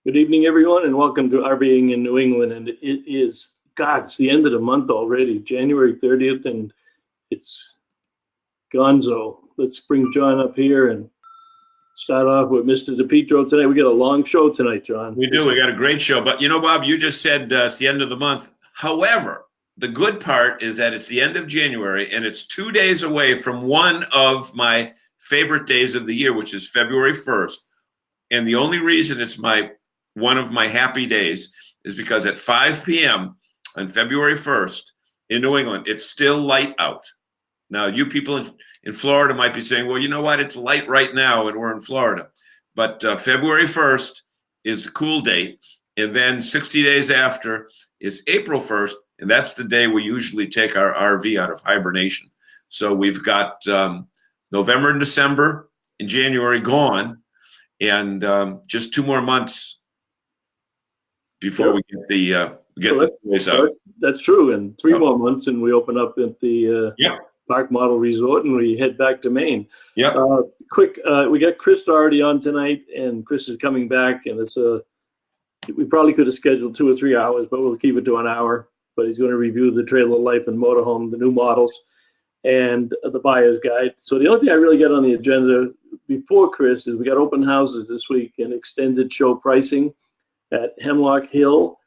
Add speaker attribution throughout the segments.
Speaker 1: Good evening, everyone, and welcome to RVing in New England. And it is, God, it's the end of the month already, January 30th, and it's gonzo. Let's bring John up here and start off with Mr. DePietro tonight. We got a long show tonight, John.
Speaker 2: We do. We got a great show. But, you know, Bob, you just said it's the end of the month. However, the good part is that it's the end of January, and it's 2 days away from one of my favorite days of the year, which is February 1st. And the only reason it's one of my happy days is because at 5 p.m. on February 1st in New England, it's still light out. Now, you people in Florida might be saying, well, you know what? It's light right now and we're in Florida. But February 1st is the cool date. And then 60 days after is April 1st. And that's the day we usually take our RV out of hibernation. So we've got November and December and January gone. And just 2 more months before we get the place out.
Speaker 1: That's true. And 3 more months, and we open up at the Park Model Resort, and we head back to Maine.
Speaker 2: Yeah.
Speaker 1: We got Chris Dougherty on tonight, and Chris is coming back, and we probably could have scheduled 2 or 3 hours, but we'll keep it to an hour. But he's going to review the trailer life and motorhome, the new models, and the buyer's guide. So the only thing I really got on the agenda before Chris is we got open houses this week and extended show pricing at Hemlock Hill,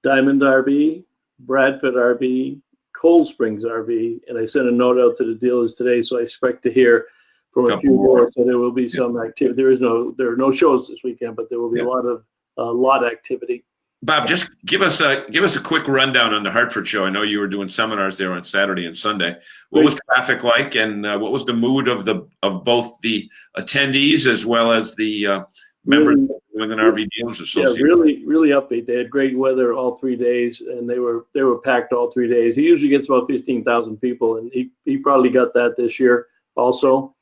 Speaker 1: Diamond RV, Bradford RV, Cold Springs RV, and I sent a note out to the dealers today, so I expect to hear from a few more. So there will be some activity. There are no shows this weekend, but there will be a lot of activity.
Speaker 2: Bob, just give us a quick rundown on the Hartford show. I know you were doing seminars there on Saturday and Sunday. What was traffic like, and what was the mood of both the attendees as well as the members of the New England RV Dealers Association?
Speaker 1: Yeah, really upbeat. They had great weather all 3 days, and they were packed all 3 days. He usually gets about 15,000 people, and he probably got that this year also.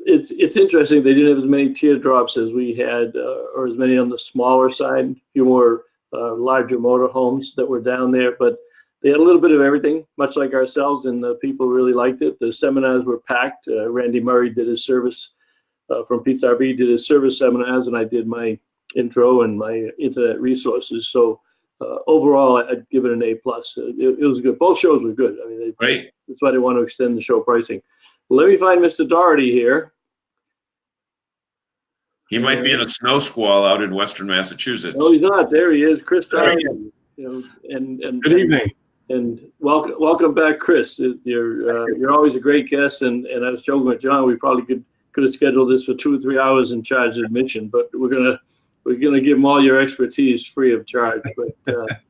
Speaker 1: It's interesting. They didn't have as many teardrops as we had, or as many on the smaller side. A few more larger motorhomes that were down there, but they had a little bit of everything, much like ourselves, and the people really liked it. The seminars were packed. Randy Murray did his service from Pete's RV, did his service seminars, and I did my intro and my internet resources. So overall, I'd give it an A+. It was good. Both shows were good. I mean,
Speaker 2: Great.
Speaker 1: That's why they want to extend the show pricing. Let me find Mr. Dougherty here.
Speaker 2: He might be in a snow squall out in Western Massachusetts.
Speaker 1: No, he's not. There he is, Chris Dougherty. And
Speaker 3: good evening.
Speaker 1: And welcome back, Chris. You're always a great guest. And I was joking with John. We probably could have scheduled this for 2 or 3 hours and charged admission, but we're gonna give them all your expertise free of charge. But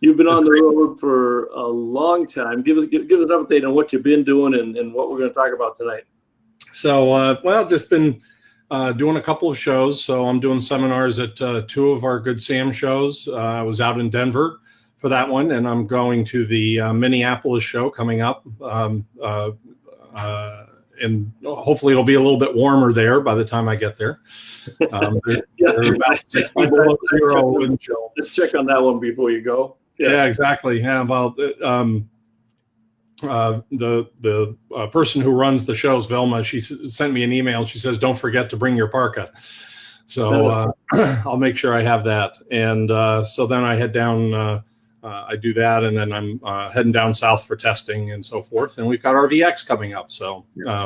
Speaker 1: you've been on the road for a long time. Give us an update on what you've been doing and what we're going to talk about tonight.
Speaker 3: So, just been doing a couple of shows. So I'm doing seminars at 2 of our Good Sam shows. I was out in Denver for that one, and I'm going to the Minneapolis show coming up. And hopefully it'll be a little bit warmer there by the time I get there. About 60 below zero in the show.
Speaker 1: Just check on that one before you go.
Speaker 3: Yeah, exactly. Yeah, well, the person who runs the shows, Velma, she sent me an email. She says, "Don't forget to bring your parka." So I'll make sure I have that. And so then I head down. I do that, and then I'm heading down south for testing and so forth. And we've got RVX coming up, so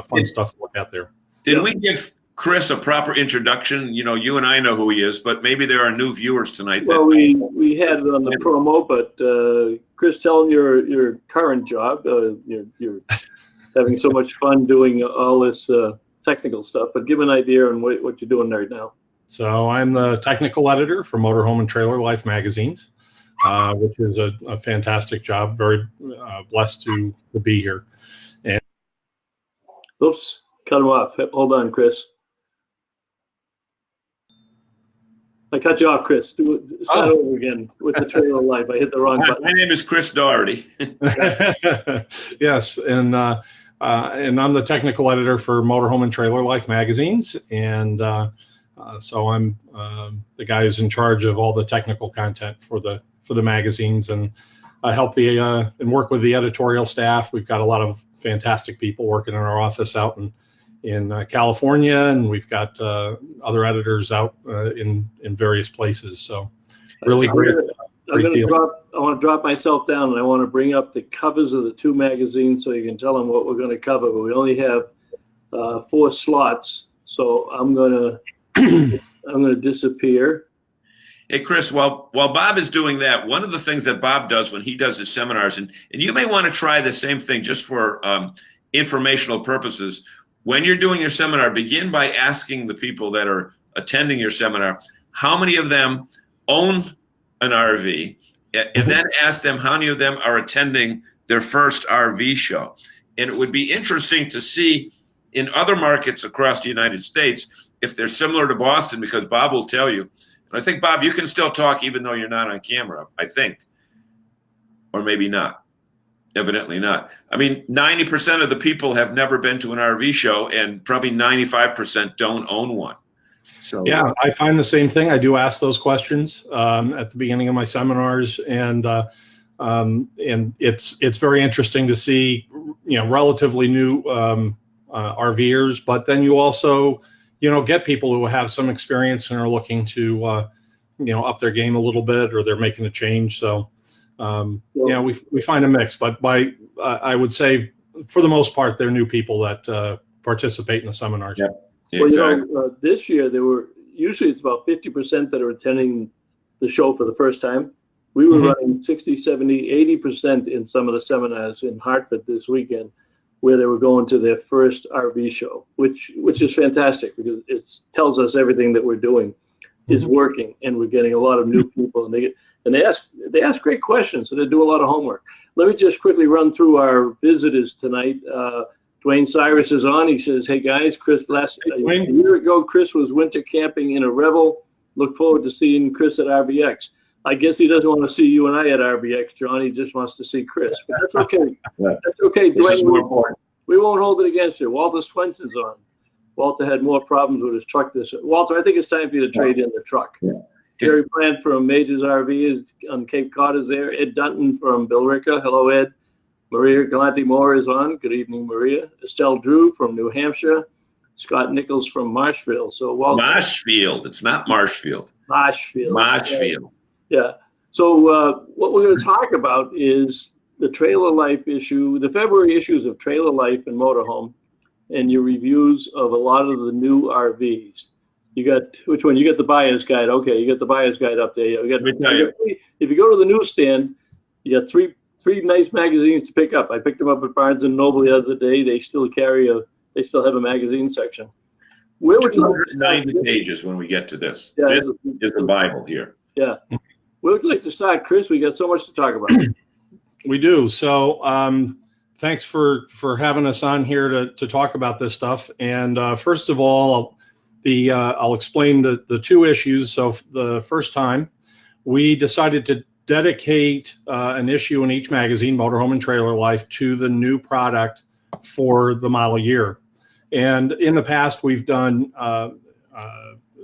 Speaker 3: fun stuff to look at there.
Speaker 2: Did we give Chris a proper introduction? You know, you and I know who he is, but maybe there are new viewers tonight.
Speaker 1: Well, we had it on the promo, but Chris, tell them your current job. You're having so much fun doing all this technical stuff, but give an idea on what you're doing right now.
Speaker 3: So I'm the technical editor for Motorhome and Trailer Life magazines. Which is a fantastic job. Very blessed to be here. And
Speaker 1: oops, cut him off. Hold on, Chris. I cut you off, Chris. Start over again with the Trailer Life. I hit the wrong button.
Speaker 2: My name is Chris Dougherty.
Speaker 3: Yes, and I'm the technical editor for Motorhome and Trailer Life magazines, and so I'm the guy who's in charge of all the technical content for the magazines, and I help and work with the editorial staff. We've got a lot of fantastic people working in our office out California, and we've got other editors out in various places. So really great.
Speaker 1: I want to drop myself down, and I want to bring up the covers of the two magazines so you can tell them what we're going to cover. But we only have 4 slots, so I'm going to disappear.
Speaker 2: Hey, Chris, while Bob is doing that, one of the things that Bob does when he does his seminars, and you may want to try the same thing just for informational purposes. When you're doing your seminar, begin by asking the people that are attending your seminar, how many of them own an RV, and then ask them how many of them are attending their first RV show. And it would be interesting to see in other markets across the United States if they're similar to Boston, because Bob will tell you. And I think, Bob, you can still talk even though you're not on camera, I think. Or maybe not. Evidently not. I mean, 90% of the people have never been to an RV show, and probably 95% don't own one. So
Speaker 3: yeah, I find the same thing. I do ask those questions at the beginning of my seminars, and it's very interesting to see, relatively new RVers, but then you also, get people who have some experience and are looking to, up their game a little bit, or they're making a change. So, we find a mix, but I would say for the most part, they're new people that participate in the seminars.
Speaker 2: Yeah.
Speaker 1: Well, this year usually it's about 50% that are attending the show for the first time. We were running 60, 70, 80% in some of the seminars in Hartford this weekend, where they were going to their first RV show, which is fantastic, because it tells us everything that we're doing is working, and we're getting a lot of new people, and they ask great questions, so they do a lot of homework. Let me just quickly run through our visitors tonight. Dwayne Cyrus is on. He says, "Hey guys, Chris, a year ago, Chris was winter camping in a Revel. Look forward to seeing Chris at RVX." I guess he doesn't want to see you and I at RVX, John. He just wants to see Chris. But that's okay. That's okay, Dwayne. We won't hold it against you. Walter Swenson's on. Walter had more problems with his truck this year. Walter, I think it's time for you to trade in the truck. Yeah. Jerry Plant from Majors RV is on Cape Cod is there. Ed Dunton from Billerica. Hello, Ed. Maria Galante Moore is on. Good evening, Maria. Estelle Drew from New Hampshire. Scott Nichols from Marshfield. So Walter.
Speaker 2: Marshfield. It's not Marshfield.
Speaker 1: Marshfield.
Speaker 2: Marshfield.
Speaker 1: Yeah. So what we're going to talk about is the Trailer Life issue, the February issues of Trailer Life and Motorhome, and your reviews of a lot of the new RVs. You got, which one? You got the buyer's guide. Okay, you got the buyer's guide up there. If you go to the newsstand, you got three nice magazines to pick up. I picked them up at Barnes and Noble the other day. They still have a magazine section. Where would you like to start?
Speaker 2: 90 pages when we get to this. Yeah, this is the Bible here.
Speaker 1: Yeah. Where would you like to start, Chris? We got so much to talk about.
Speaker 3: We do. So thanks for having us on here to talk about this stuff. And first of all, I'll explain the 2 issues. So the first time, we decided to dedicate an issue in each magazine, Motorhome and Trailer Life, to the new product for the model year. And in the past, we've done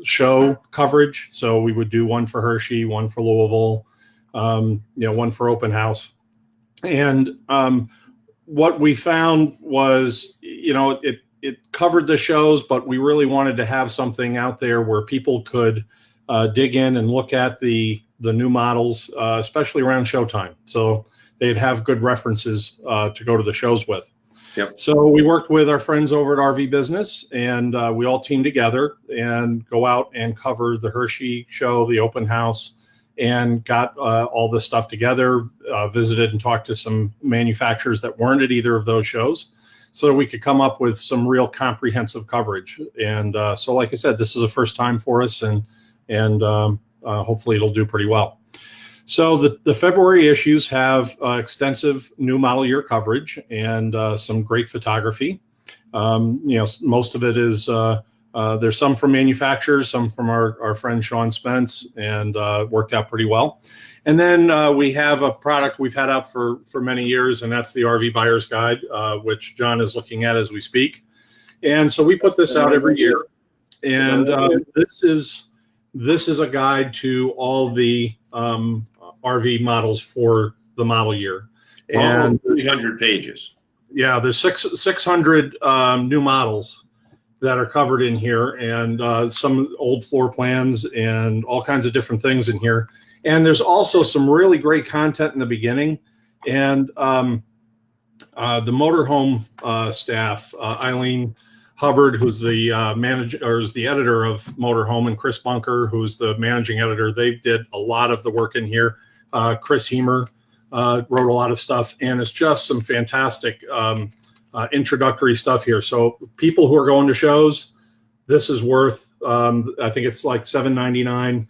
Speaker 3: show coverage. So we would do one for Hershey, one for Louisville, one for Open House. And what we found was, it covered the shows, but we really wanted to have something out there where people could dig in and look at the new models, especially around showtime. So they'd have good references to go to the shows with.
Speaker 2: Yep.
Speaker 3: So we worked with our friends over at RV Business, and we all teamed together and go out and cover the Hershey show, the Open House, and got all this stuff together, visited and talked to some manufacturers that weren't at either of those shows, so that we could come up with some real comprehensive coverage. And so, like I said, this is a first time for us, and hopefully it'll do pretty well. So the February issues have extensive new model year coverage and some great photography. Most of it is there's some from manufacturers, some from our friend Sean Spence, and worked out pretty well. And then we have a product we've had out for many years, and that's the RV Buyer's Guide, which John is looking at as we speak. And so we put this out every year, and this is a guide to all the RV models for the model year. And
Speaker 2: 300 pages.
Speaker 3: Yeah, there's 600 new models. that are covered in here, and some old floor plans and all kinds of different things in here. And there's also some really great content in the beginning. And the motorhome staff, Eileen Hubbard, who's the manager or is the editor of Motorhome, and Chris Bunker, who's the managing editor, they did a lot of the work in here. Chris Hemer wrote a lot of stuff, and it's just some fantastic introductory stuff here. So people who are going to shows, this is worth, I think it's like $7.99.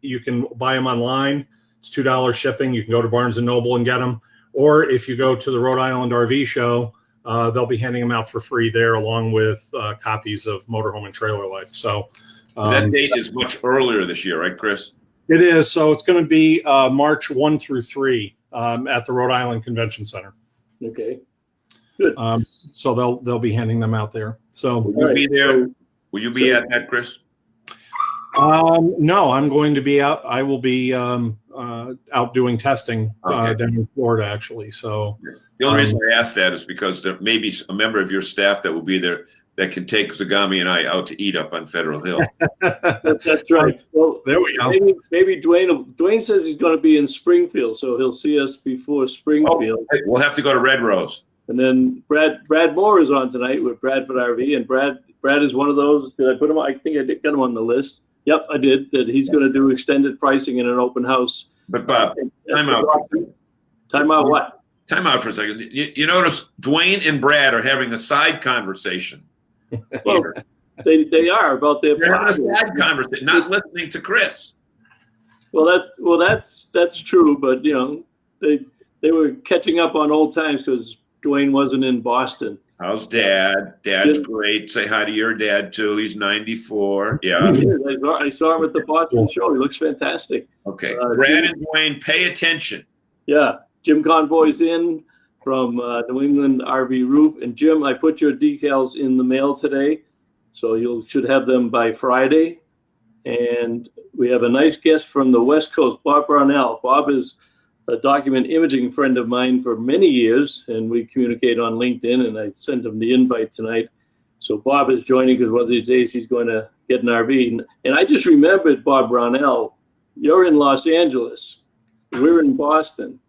Speaker 3: You can buy them online. It's $2 shipping. You can go to Barnes & Noble and get them. Or if you go to the Rhode Island RV show, they'll be handing them out for free there, along with copies of Motorhome and Trailer Life. So
Speaker 2: that date is much earlier this year, right, Chris?
Speaker 3: It is. So it's going to be March 1 through 3 at the Rhode Island Convention Center.
Speaker 1: Okay. Good.
Speaker 3: So they'll be handing them out there. So
Speaker 2: will you be there? Will you be at that, Chris?
Speaker 3: No, I'm going to be out. I will be out doing testing down in Florida, actually. So
Speaker 2: the only reason I asked that is because there may be a member of your staff that will be there that can take Zagami and I out to eat up on Federal Hill.
Speaker 1: That's right. Well,
Speaker 3: there we go.
Speaker 1: Maybe Dwayne says he's going to be in Springfield, so he'll see us before Springfield.
Speaker 2: Oh, we'll have to go to Red Rose.
Speaker 1: And then Brad Moore is on tonight with Bradford RV, and Brad is one of those. Did I put him? I think I did get him on the list. Yep, I did. That he's going to do extended pricing in an open house.
Speaker 2: But Bob, time out.
Speaker 1: Time out what?
Speaker 2: Time out for a second. You notice Dwayne and Brad are having a side conversation.
Speaker 1: Well, they are about their.
Speaker 2: They're having a side conversation, not listening to Chris.
Speaker 1: Well, that's true, but you know they were catching up on old times because Dwayne wasn't in Boston.
Speaker 2: How's Dad? Dad's great. Say hi to your dad too. He's 94. Yeah.
Speaker 1: I saw him at the Boston show. He looks fantastic.
Speaker 2: Okay. Brad and Dwayne, pay attention.
Speaker 1: Yeah. Jim Convoy's in from New England RV Roof. And Jim, I put your decals in the mail today, so you should have them by Friday. And we have a nice guest from the West Coast, Bob Brownell. Bob is a document imaging friend of mine for many years, and we communicate on LinkedIn, and I sent him the invite tonight. So Bob is joining because one of these days he's going to get an RV. And I just remembered, Bob Brownell, you're in Los Angeles. We're in Boston.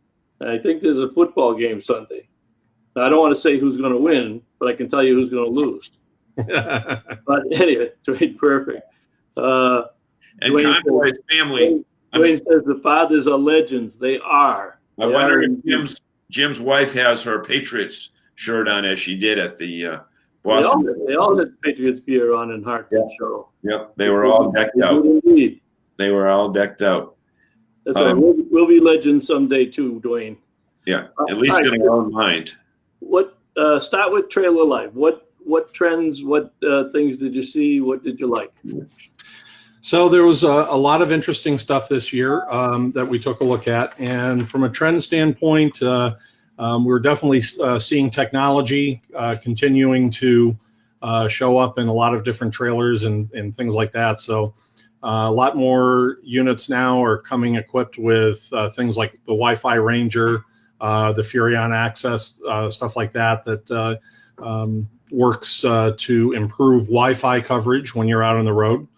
Speaker 1: And I think there's a football game Sunday. Now, I don't want to say who's going to win, but I can tell you who's going to lose. But anyway, perfect.
Speaker 2: And Convoy's family.
Speaker 1: Dwayne says the fathers are legends. They are.
Speaker 2: I wonder if Jim's wife has her Patriots shirt on, as she did at the Boston.
Speaker 1: They all had Patriots gear on in Hartford show.
Speaker 2: Yep, they were all decked out.
Speaker 1: Indeed.
Speaker 2: They were all decked out.
Speaker 1: That's right. We'll be legends someday too, Dwayne.
Speaker 2: Yeah, at least in our own mind.
Speaker 1: What? Start with Trailer Life. What trends? What things did you see? What did you like?
Speaker 3: So there was a lot of interesting stuff this year that we took a look at. And from a trend standpoint, we're definitely seeing technology continuing to show up in a lot of different trailers and things like that. So a lot more units now are coming equipped with things like the Wi-Fi Ranger, the Furion Access, stuff like that works to improve Wi-Fi coverage when you're out on the road.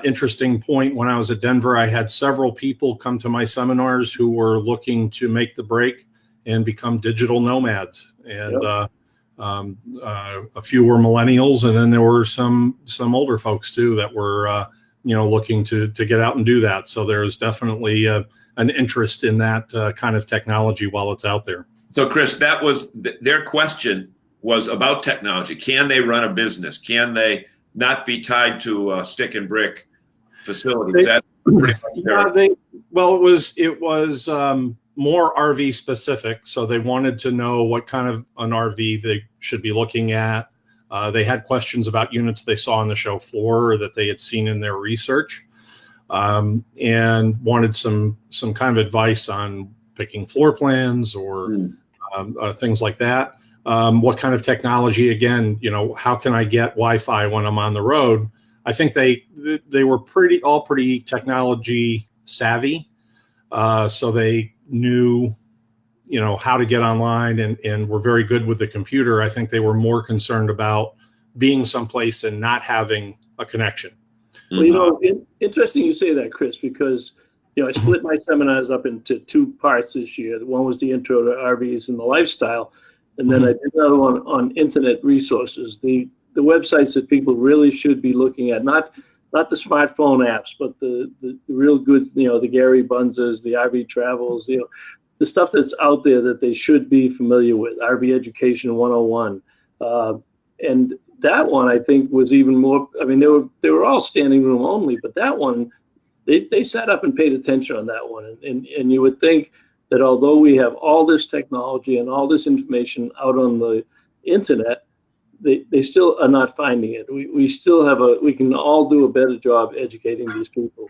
Speaker 3: Interesting point, when I was at Denver, I had several people come to my seminars who were looking to make the break and become digital nomads. And a few were millennials, and then there were some older folks too that were looking to get out and do that. So there's definitely an interest in that kind of technology while it's out there.
Speaker 2: So Chris, that was their question was about technology. Can they run a business? Can they not be tied to a stick and brick facility? It
Speaker 3: was more RV specific. So they wanted to know what kind of an RV they should be looking at. They had questions about units they saw on the show floor or that they had seen in their research, and wanted some kind of advice on picking floor plans or things like that. What kind of technology, again, how can I get Wi-Fi when I'm on the road? I think they were pretty technology savvy. So they knew, how to get online and were very good with the computer. I think they were more concerned about being someplace and not having a connection.
Speaker 1: Well, you know, interesting you say that, Chris, because, you know, I split my seminars up into two parts this year. One was the intro to RVs and the lifestyle, and then I did another one on internet resources, the websites that people really should be looking at, not the smartphone apps, but the real good, you know, the Gary Bunzes, the RV Travels, you know, the stuff that's out there that they should be familiar with, RV Education 101. And that one, I think, was even more, I mean, they were all standing room only, but that one, they sat up and paid attention on that one. And you would think that although we have all this technology and all this information out on the internet, they still are not finding it. We still have we can all do a better job educating these people.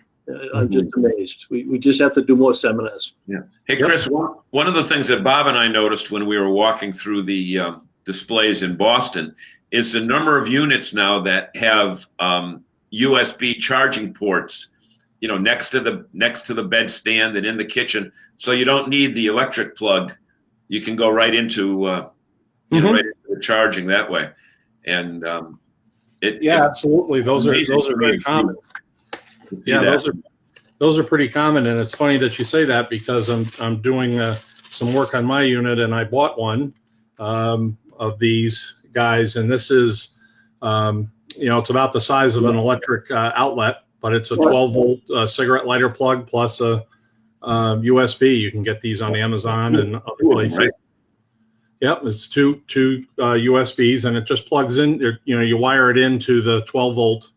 Speaker 1: I'm just amazed. We just have to do more seminars.
Speaker 2: Yeah. Hey, Chris, one of the things that Bob and I noticed when we were walking through the displays in Boston is the number of units now that have USB charging ports, you know, next to the bed stand and in the kitchen. So you don't need the electric plug. You can go right into right into the charging that way. And
Speaker 3: absolutely. Those are very common. Yeah, those are pretty common, and it's funny that you say that because I'm doing some work on my unit, and I bought one of these guys, and this is you know, it's about the size of an electric outlet, but it's a 12-volt cigarette lighter plug plus a USB. You can get these on Amazon and other places. Right. Yep, it's two USBs, and it just plugs in. You know, you wire it into the 12-volt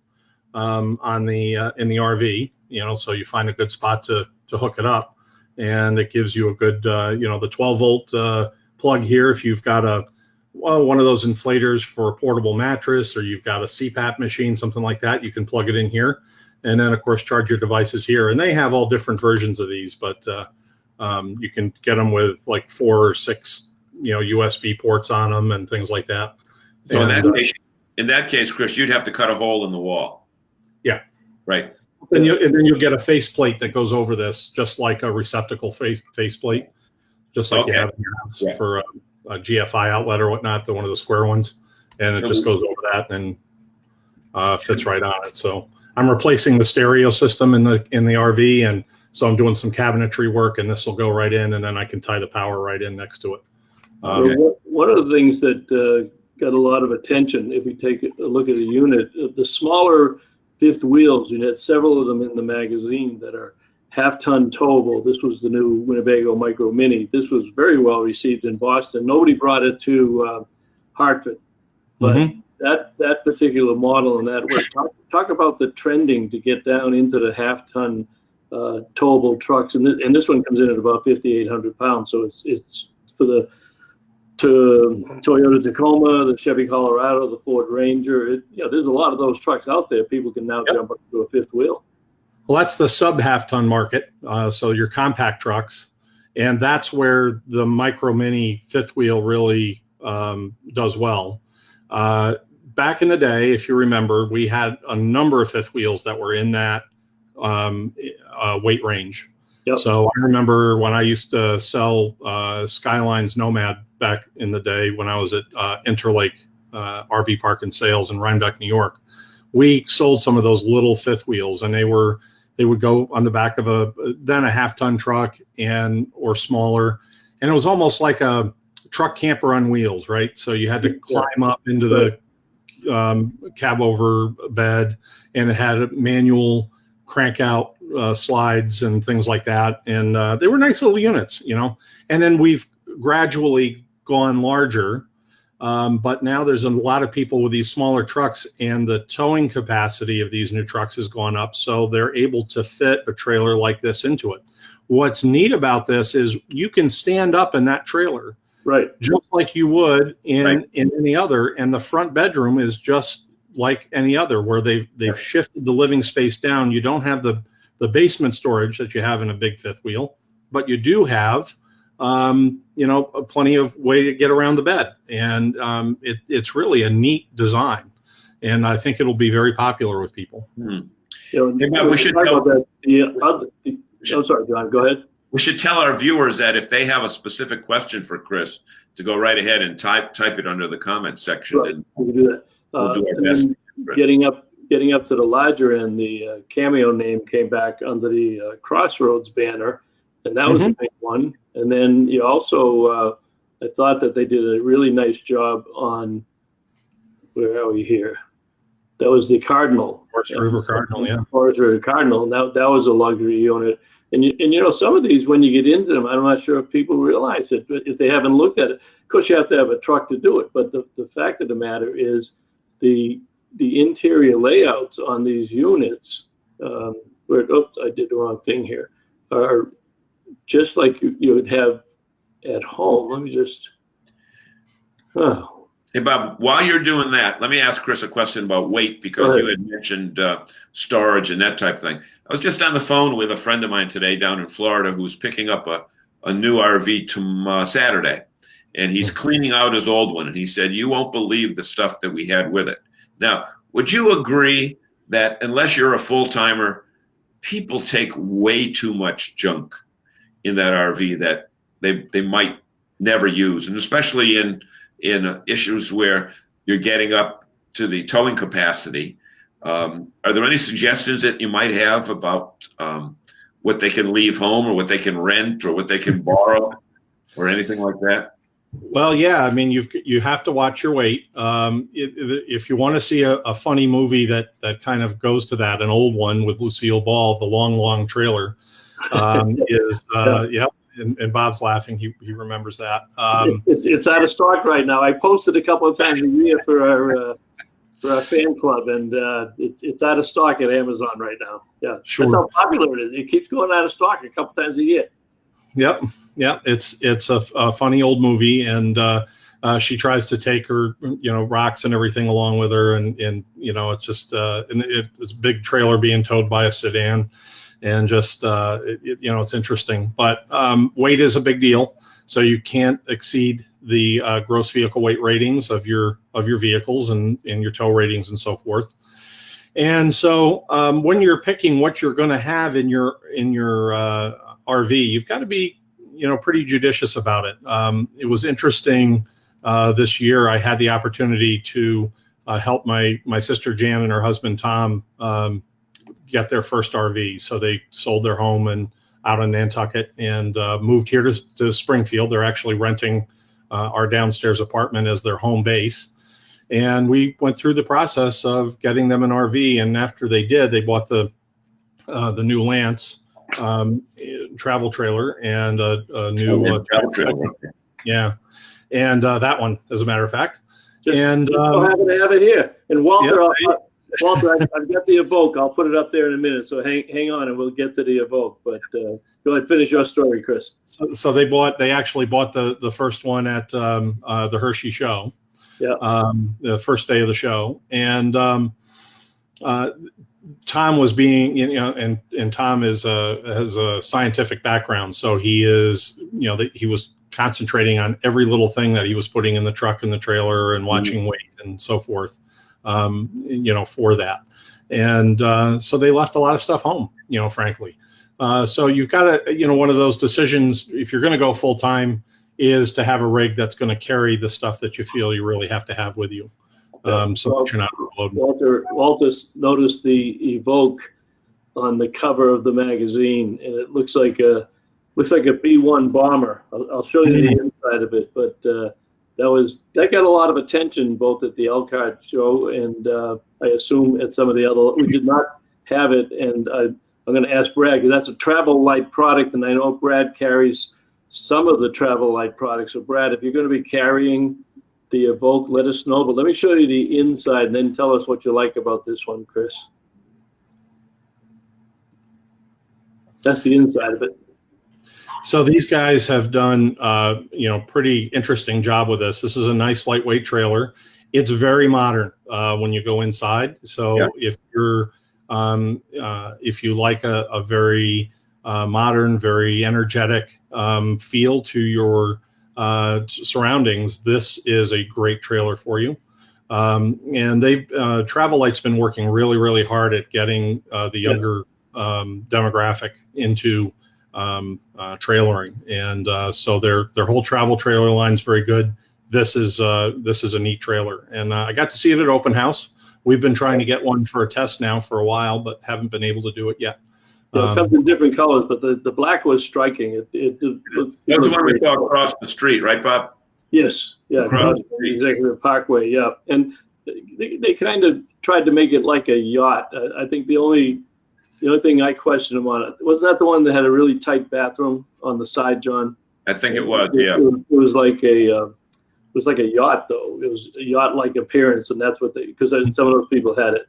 Speaker 3: on the in the RV. You know, so you find a good spot to hook it up, and it gives you a good you know, the 12-volt plug here. If you've got one of those inflators for a portable mattress, or you've got a CPAP machine, something like that, you can plug it in here, and then of course charge your devices here. And they have all different versions of these, but you can get them with like 4 or 6, you know, USB ports on them and things like that.
Speaker 2: So in that case, Chris, you'd have to cut a hole in the wall. Yeah. Right.
Speaker 3: And then you'll get a faceplate that goes over this, just like a receptacle faceplate, just like you have in your house for a GFI outlet or whatnot, one of the square ones, and it just goes over that and fits right on it. So I'm replacing the stereo system in the RV, and so I'm doing some cabinetry work, and this will go right in, and then I can tie the power right in next to it.
Speaker 1: One of the things that got a lot of attention, if we take a look at the unit, the smaller fifth wheels, you had several of them in the magazine that are half-ton towable. This was the new Winnebago Micro Mini. This was very well received in Boston. Nobody brought it to Hartford, but that particular model and that way. Talk about the trending to get down into the half-ton towable trucks, and this one comes in at about 5,800 pounds. So it's for the Toyota Tacoma, the Chevy Colorado, the Ford Ranger. You know, there's a lot of those trucks out there. People can now jump up to a fifth wheel.
Speaker 3: Well, that's the sub half-ton market. So your compact trucks, and that's where the Micro Mini fifth wheel really does well. Back in the day, if you remember, we had a number of fifth wheels that were in that weight range. Yep. So I remember when I used to sell Skyline's Nomad back in the day when I was at Interlake RV Park and Sales in Rhinebeck, New York. We sold some of those little fifth wheels, and they would go on the back of a half-ton truck or smaller, and it was almost like a truck camper on wheels, right? So you had to climb up into the cab over bed, and it had manual crank out slides and things like that, and they were nice little units, you know. And then we've gradually gone larger, but now there's a lot of people with these smaller trucks, and the towing capacity of these new trucks has gone up, so they're able to fit a trailer like this into it. What's neat about this is you can stand up in that trailer, right, just like you would in any other, and the front bedroom is just like any other, where they've shifted the living space down. You don't have the basement storage that you have in a big fifth wheel, but you do have you know, plenty of way to get around the bed, and it's really a neat design, and I think it'll be very popular with people.
Speaker 1: You know, we should talk about that. I'm sorry, John, go ahead.
Speaker 2: We should tell our viewers that if they have a specific question for Chris, to go right ahead and type it under the comment section.
Speaker 1: Right. We can do that.
Speaker 2: We'll do our
Speaker 1: And
Speaker 2: best.
Speaker 1: then getting up to the larger end, the Cameo name came back under the Crossroads banner, and that was a big one. And then you also, I thought that they did a really nice job on, where are we here? That was the Cardinal.
Speaker 3: Forest River Cardinal, yeah.
Speaker 1: Forest River Cardinal. That was a luxury unit. And you know, some of these, when you get into them, I'm not sure if people realize it, but if they haven't looked at it, of course you have to have a truck to do it. But the fact of the matter is the interior layouts on these units, oops, I did the wrong thing here, are just like you would have at home. Let me just,
Speaker 2: Hey, Bob, while you're doing that, let me ask Chris a question about weight, because you had mentioned storage and that type of thing. I was just on the phone with a friend of mine today down in Florida who's picking up a new RV to Saturday, and he's cleaning out his old one. And he said, you won't believe the stuff that we had with it. Now, would you agree that unless you're a full-timer, people take way too much junk in that RV that they might never use, and especially in issues where you're getting up to the towing capacity? Are there any suggestions that you might have about what they can leave home, or what they can rent, or what they can borrow, or anything like that?
Speaker 3: Well, yeah. I mean, you have to watch your weight. If you want to see a funny movie that kind of goes to that, an old one with Lucille Ball, The Long, Long Trailer, is yeah. And Bob's laughing. He remembers that.
Speaker 1: It's out of stock right now. I posted a couple of times a year for our fan club, and it's out of stock at Amazon right now. Yeah,
Speaker 3: sure.
Speaker 1: That's how popular it is. It keeps going out of stock a couple times a year.
Speaker 3: Yep. It's a funny old movie, and she tries to take her, rocks and everything along with her, and it's just it's a big trailer being towed by a sedan. And just, it's interesting. But weight is a big deal. So you can't exceed the gross vehicle weight ratings of your vehicles and your tow ratings and so forth. And so when you're picking what you're going to have in your RV, you've got to be, pretty judicious about it. It was interesting this year. I had the opportunity to help my sister Jan and her husband Tom get their first RV. So they sold their home and out in Nantucket and moved here to Springfield. They're actually renting our downstairs apartment as their home base. And we went through the process of getting them an RV. And after they did, they bought the new Lance travel trailer and a new
Speaker 2: travel trailer.
Speaker 3: Yeah. And that one, as a matter of fact.
Speaker 1: Just happen to have it here. And Walter,
Speaker 3: yeah,
Speaker 1: Walter, I've got the Evoque. I'll put it up there in a minute. So hang on, and we'll get to the Evoque. But go ahead, finish your story, Chris.
Speaker 3: So they actually bought the first one at the Hershey show.
Speaker 1: Yeah.
Speaker 3: The first day of the show, and Tom was being, and Tom has a scientific background, so he is, he was concentrating on every little thing that he was putting in the truck and the trailer and watching weight and so forth. For that. And so they left a lot of stuff home, frankly. So you've got to, one of those decisions, if you're going to go full time, is to have a rig that's going to carry the stuff that you feel you really have to have with you. So that you're not overloading.
Speaker 1: Walter noticed the Evoque on the cover of the magazine, and it looks like a B-1 bomber. I'll show you the inside of it, but that got a lot of attention both at the Elkhart show and I assume at some of the other. We did not have it, and I'm going to ask Brad, because that's a travel light product, and I know Brad carries some of the travel light products. So Brad, if you're going to be carrying the Evoque, let us know. But let me show you the inside, and then tell us what you like about this one, Chris. That's the inside of it.
Speaker 3: So these guys have done, pretty interesting job with this. This is a nice lightweight trailer. It's very modern when you go inside. So if you're, if you like a very modern, very energetic feel to your surroundings, this is a great trailer for you. And Travel Light's been working really, really hard at getting the younger demographic into trailering, and so their whole travel trailer line is very good, this is a neat trailer. And I got to see it at open house. We've been trying to get one for a test now for a while, but haven't been able to do it yet.
Speaker 1: Yeah, it comes in different colors, but the black was striking. That's
Speaker 2: the one we saw across the street, right, Bob?
Speaker 1: Yes, yeah, across the Executive Parkway, yeah. And they kind of tried to make it like a yacht. I think the only thing I questioned them on it, wasn't that the one that had a really tight bathroom on the side, John?
Speaker 2: I think it was, yeah.
Speaker 1: It was like a yacht, though. It was a yacht-like appearance, and that's what because some of those people had it.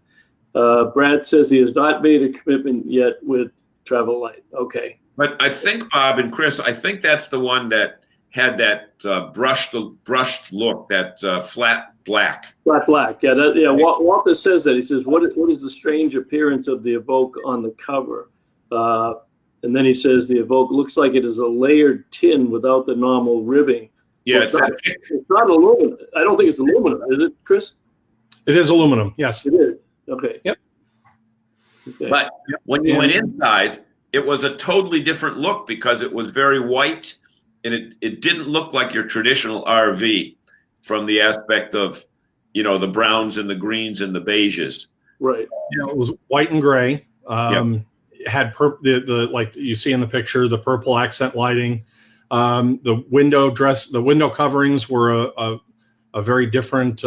Speaker 1: Brad says he has not made a commitment yet with Travel Light. Okay.
Speaker 2: But I think, Bob and Chris, I think that's the one that had that brushed look, that flat black.
Speaker 1: Flat black, yeah. Walter says that. He says, what is the strange appearance of the Evoque on the cover? And then he says the Evoque looks like it is a layered tin without the normal ribbing.
Speaker 2: Yeah,
Speaker 1: it's not aluminum. I don't think it's aluminum, is it, Chris?
Speaker 3: It is aluminum, yes.
Speaker 1: It is. Okay.
Speaker 3: Yep.
Speaker 2: Okay. But when you went inside, it was a totally different look because it was very white, and it didn't look like your traditional RV from the aspect of, the browns and the greens and the beiges.
Speaker 1: Right.
Speaker 3: It was white and gray. Had the like you see in the picture, the purple accent lighting. The window coverings were a very different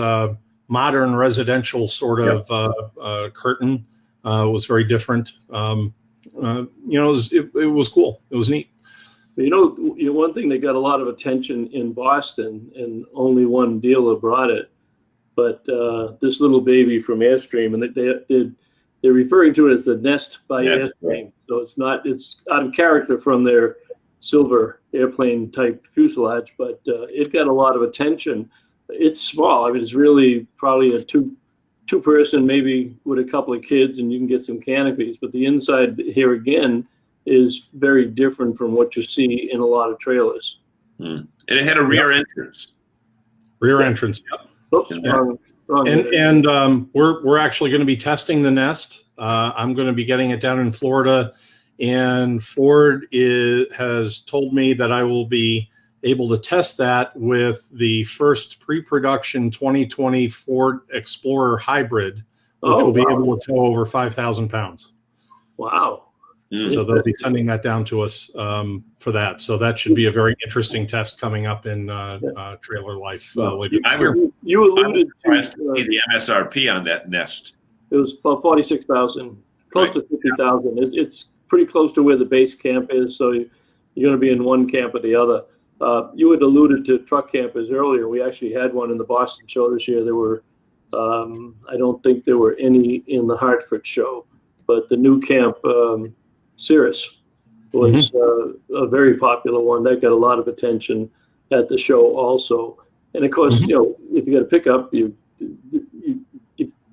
Speaker 3: modern residential sort of curtain. Was very different. It was cool. It was neat.
Speaker 1: One thing that got a lot of attention in Boston, and only one dealer brought it, but this little baby from Airstream, and they're referring to it as the Nest by Airstream. So it's out of character from their silver airplane type fuselage, but it got a lot of attention. It's small. I mean, it's really probably a two person, maybe with a couple of kids, and you can get some canopies. But the inside here again is very different from what you see in a lot of trailers.
Speaker 2: And it had a rear entrance.
Speaker 3: Rear entrance. Yep.
Speaker 1: Oops, wrong.
Speaker 3: And we're actually going to be testing the Nest. I'm going to be getting it down in Florida, and Ford has told me that I will be able to test that with the first pre-production 2020 Ford Explorer Hybrid, which will be able to tow over 5,000 pounds.
Speaker 1: Wow.
Speaker 3: So they'll be sending that down to us for that. So that should be a very interesting test coming up in Trailer Life later this year.
Speaker 1: You alluded to
Speaker 2: the MSRP on that Nest.
Speaker 1: It was about 46,000, close to 50,000. It's pretty close to where the base camp is. So you're going to be in one camp or the other. You had alluded to truck campers earlier. We actually had one in the Boston show this year. There were, I don't think there were any in the Hartford show, but the new camp, Cirrus, was a very popular one. That got a lot of attention at the show also. And of course, if you got a pickup, the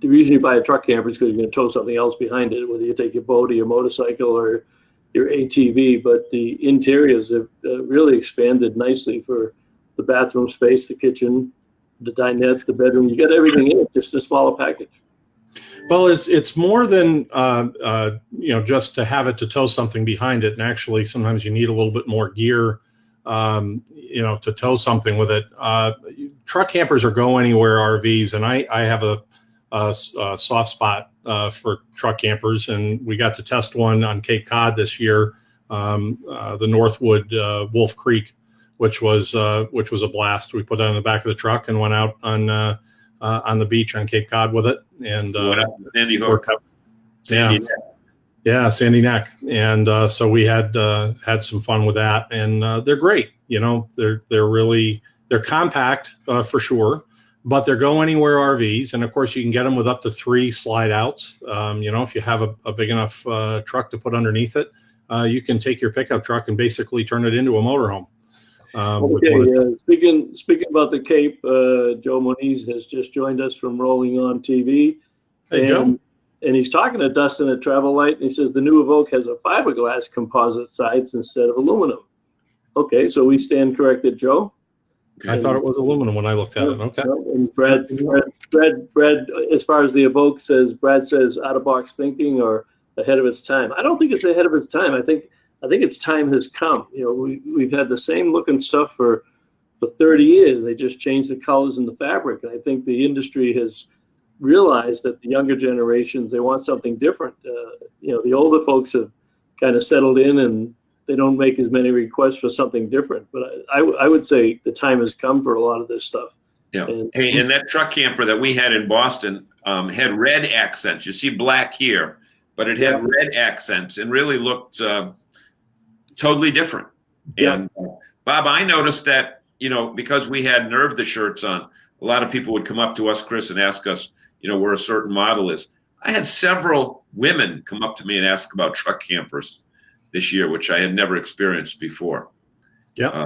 Speaker 1: reason you buy a truck camper is because you're going to tow something else behind it, whether you take your boat or your motorcycle or your ATV. But the interiors have really expanded nicely for the bathroom space, the kitchen, the dinette, the bedroom. You got everything in it, just a smaller package.
Speaker 3: Well, it's more than just to have it to tow something behind it, and actually sometimes you need a little bit more gear, to tow something with it. Truck campers are go anywhere RVs, and I have a soft spot for truck campers, and we got to test one on Cape Cod this year, the Northwood Wolf Creek, which was a blast. We put it on the back of the truck and went out on the beach on Cape Cod with it, and
Speaker 2: Sandy Hook.
Speaker 3: Sandy Neck, and so we had some fun with that, and they're great. They're compact for sure, but they're go anywhere RVs, and of course you can get them with up to 3 slide outs. If you have a big enough truck to put underneath it, you can take your pickup truck and basically turn it into a motorhome.
Speaker 1: Speaking about the Cape, Joe Moniz has just joined us from Rolling On TV.
Speaker 3: Hey, Joe.
Speaker 1: And he's talking to Dustin at Travel Light, and he says the new Evoque has a fiberglass composite sides instead of aluminum. Okay, so we stand corrected, Joe.
Speaker 3: I thought it was aluminum when I looked at it. Okay.
Speaker 1: And Brad, as far as the Evoque says, Brad says out of box thinking or ahead of its time. I don't think it's ahead of its time. I think its time has come. We've had the same looking stuff for for 30 years. They just changed the colors and the fabric. And I think the industry has realized that the younger generations, they want something different. The older folks have kind of settled in and they don't make as many requests for something different. But I would say the time has come for a lot of this stuff.
Speaker 2: Yeah. And that truck camper that we had in Boston had red accents. You see black here, but it had red accents and really looked totally different. And Bob, I noticed that, because we had NERVDA shirts on, a lot of people would come up to us, Chris, and ask us, where a certain model is. I had several women come up to me and ask about truck campers this year, which I had never experienced before.
Speaker 3: Yeah.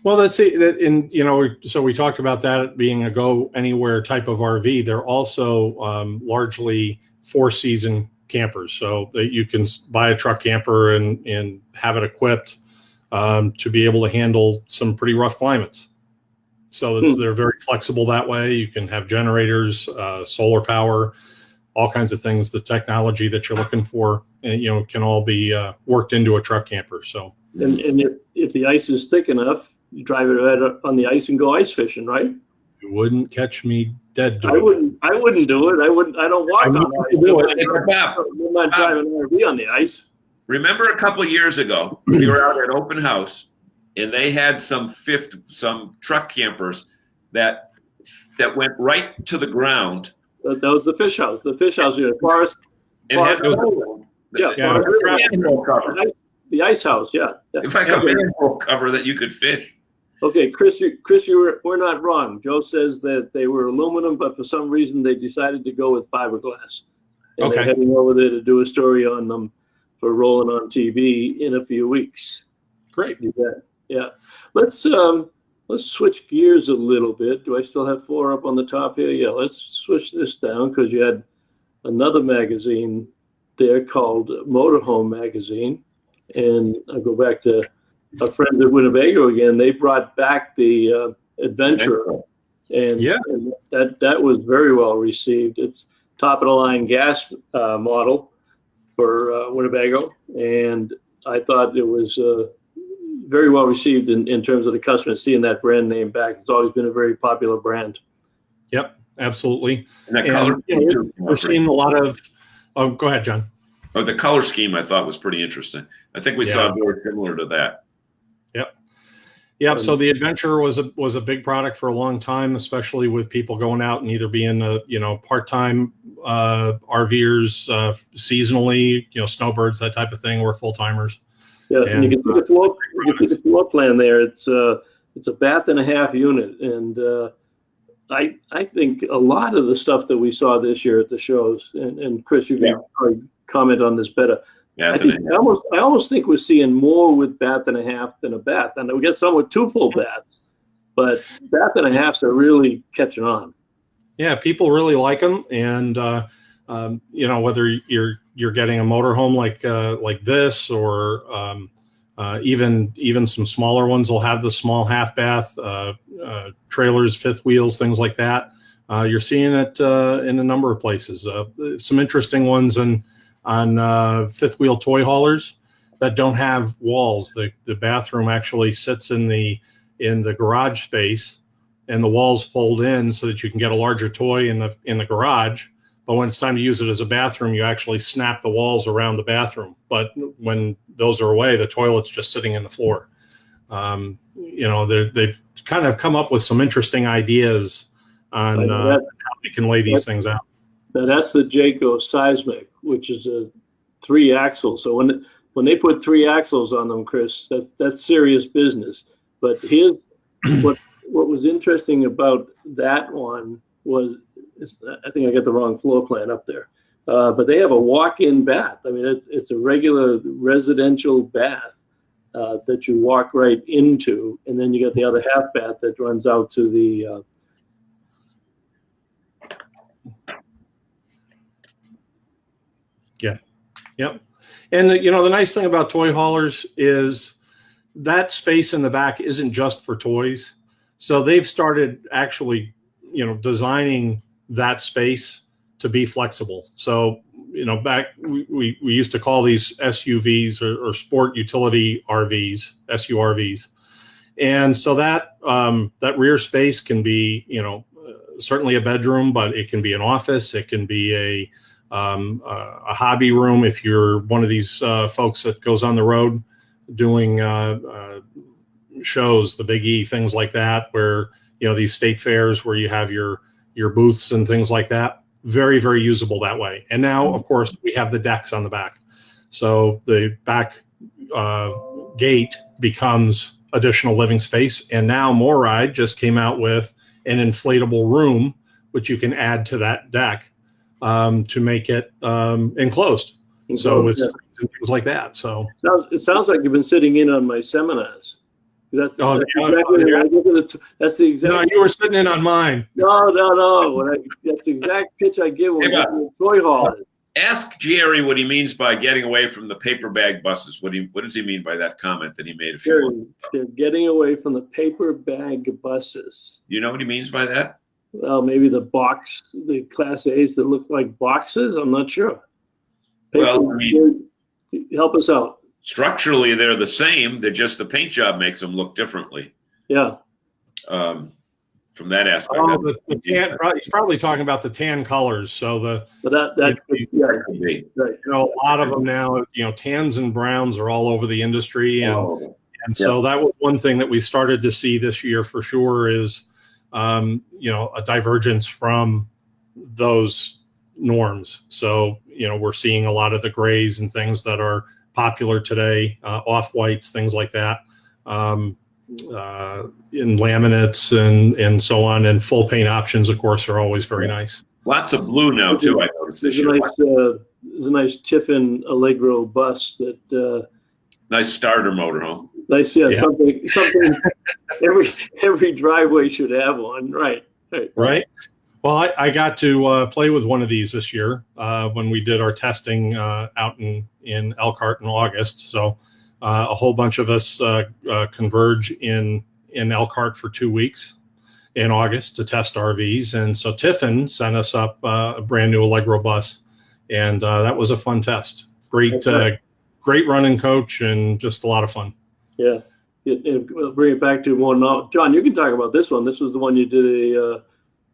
Speaker 3: Well, that's it. So we talked about that being a go anywhere type of RV. They're also largely 4-season campers, so that you can buy a truck camper and have it equipped to be able to handle some pretty rough climates. So they're very flexible that way. You can have generators, solar power, all kinds of things. The technology that you're looking for, can all be worked into a truck camper. So,
Speaker 1: and if the ice is thick enough, you drive it right on the ice and go ice fishing, right?
Speaker 3: You wouldn't catch me dead doing
Speaker 1: I wouldn't do it. I don't walk on the ice. I'm not driving an RV on the ice.
Speaker 2: Remember a couple of years ago, we were out at open house, and they had some truck campers that went right to the ground.
Speaker 1: That was the fish house. The fish house, forest.
Speaker 2: It had
Speaker 1: the ice house, yeah.
Speaker 2: It's like a manhole cover that you could fish.
Speaker 1: Okay, Chris, we're not wrong. Joe says that they were aluminum, but for some reason they decided to go with fiberglass. And they're heading over there to do a story on them for rolling on TV in a few weeks.
Speaker 3: Great.
Speaker 1: Yeah. Let's switch gears a little bit. Do I still have 4 up on the top here? Yeah, let's switch this down because you had another magazine there called Motorhome Magazine. And I'll go back to our friends at Winnebago again. They brought back the Adventure, and that was very well received. It's top of the line gas model for Winnebago, and I thought it was very well received in terms of the customers seeing that brand name back. It's always been a very popular brand.
Speaker 3: Yep, absolutely.
Speaker 2: And that color,
Speaker 3: we're seeing a lot of. Oh, go ahead, John.
Speaker 2: Oh, the color scheme I thought was pretty interesting. I think we saw very similar to that.
Speaker 3: Yep. So the Adventure was a big product for a long time, especially with people going out and either being part-time RVers, seasonally, snowbirds, that type of thing, or full-timers.
Speaker 1: Yeah, and you can see the floor plan there. It's a bath and a half unit, and I think a lot of the stuff that we saw this year at the shows, and Chris, you can probably comment on this better. I almost think we're seeing more with bath and a half than a bath. And we get some with 2 full baths, but bath and a halves are really catching on.
Speaker 3: Yeah, people really like them, and whether you're getting a motorhome like this, or even some smaller ones will have the small half bath, trailers, fifth wheels, things like that. You're seeing it in a number of places. Some interesting ones on fifth wheel toy haulers that don't have walls. The bathroom actually sits in the garage space, and the walls fold in so that you can get a larger toy in the garage. But when it's time to use it as a bathroom, you actually snap the walls around the bathroom. But when those are away, the toilet's just sitting in the floor. They've kind of come up with some interesting ideas on how we can lay these things out.
Speaker 1: Now that's the Jayco Seismic, which is a 3-axle. So when they put 3 axles on them, Chris, that's serious business. But here's what was interesting about that one was, I think I got the wrong floor plan up there, but they have a walk-in bath. I mean, it's a regular residential bath that you walk right into, and then you got the other half bath that runs out to the
Speaker 3: Yep. And the nice thing about toy haulers is that space in the back isn't just for toys. So they've started actually, designing that space to be flexible. So, back we used to call these SUVs or sport utility RVs, SURVs. And so that that rear space can be, certainly a bedroom, but it can be an office. It can be a hobby room if you're one of these folks that goes on the road doing shows, the Big E, things like that, where these state fairs where you have your booths and things like that. Very, very usable that way. And now, of course, we have the decks on the back, so the back gate becomes additional living space. And now MoRide just came out with an inflatable room, which you can add to that deck to make it enclosed. So it's things like that. So
Speaker 1: it sounds like you've been sitting in on my seminars. That's the exact.
Speaker 3: No, you were sitting in on mine.
Speaker 1: No. That's the exact pitch I give when we're in Toy Hall.
Speaker 2: Ask Jerry what he means by getting away from the paper bag buses. What does he mean by that comment that he made a few months ago?
Speaker 1: They're getting away from the paper bag buses.
Speaker 2: You know what he means by that?
Speaker 1: Well, maybe the Class A's that look like boxes. I'm not sure.
Speaker 2: Well,
Speaker 1: help us out.
Speaker 2: Structurally, they're the same. They're just the paint job makes them look differently.
Speaker 1: Yeah.
Speaker 2: From that aspect.
Speaker 3: Oh, the tan, he's probably talking about the tan colors. So
Speaker 1: right.
Speaker 3: A lot of them now, tans and browns are all over the industry. And so that was one thing that we started to see this year for sure is, a divergence from those norms. So, we're seeing a lot of the grays and things that are popular today, off-whites, things like that. In laminates and so on, and full paint options, of course, are always very nice.
Speaker 2: Lots of blue now too. I noticed this year.
Speaker 1: There's a nice Tiffin Allegro bus that.
Speaker 2: Nice starter motorhome.
Speaker 1: Nice, yeah. Something. every driveway should have one, right?
Speaker 3: Right. Well, I got to play with one of these this year when we did our testing out in Elkhart in August. So. A whole bunch of us converge in Elkhart for 2 weeks in August to test RVs. And so Tiffin sent us up a brand new Allegro bus. And that was a fun test. Great running coach and just a lot of fun.
Speaker 1: Yeah. We'll bring it back to one now. John, you can talk about this one. This was the one you did a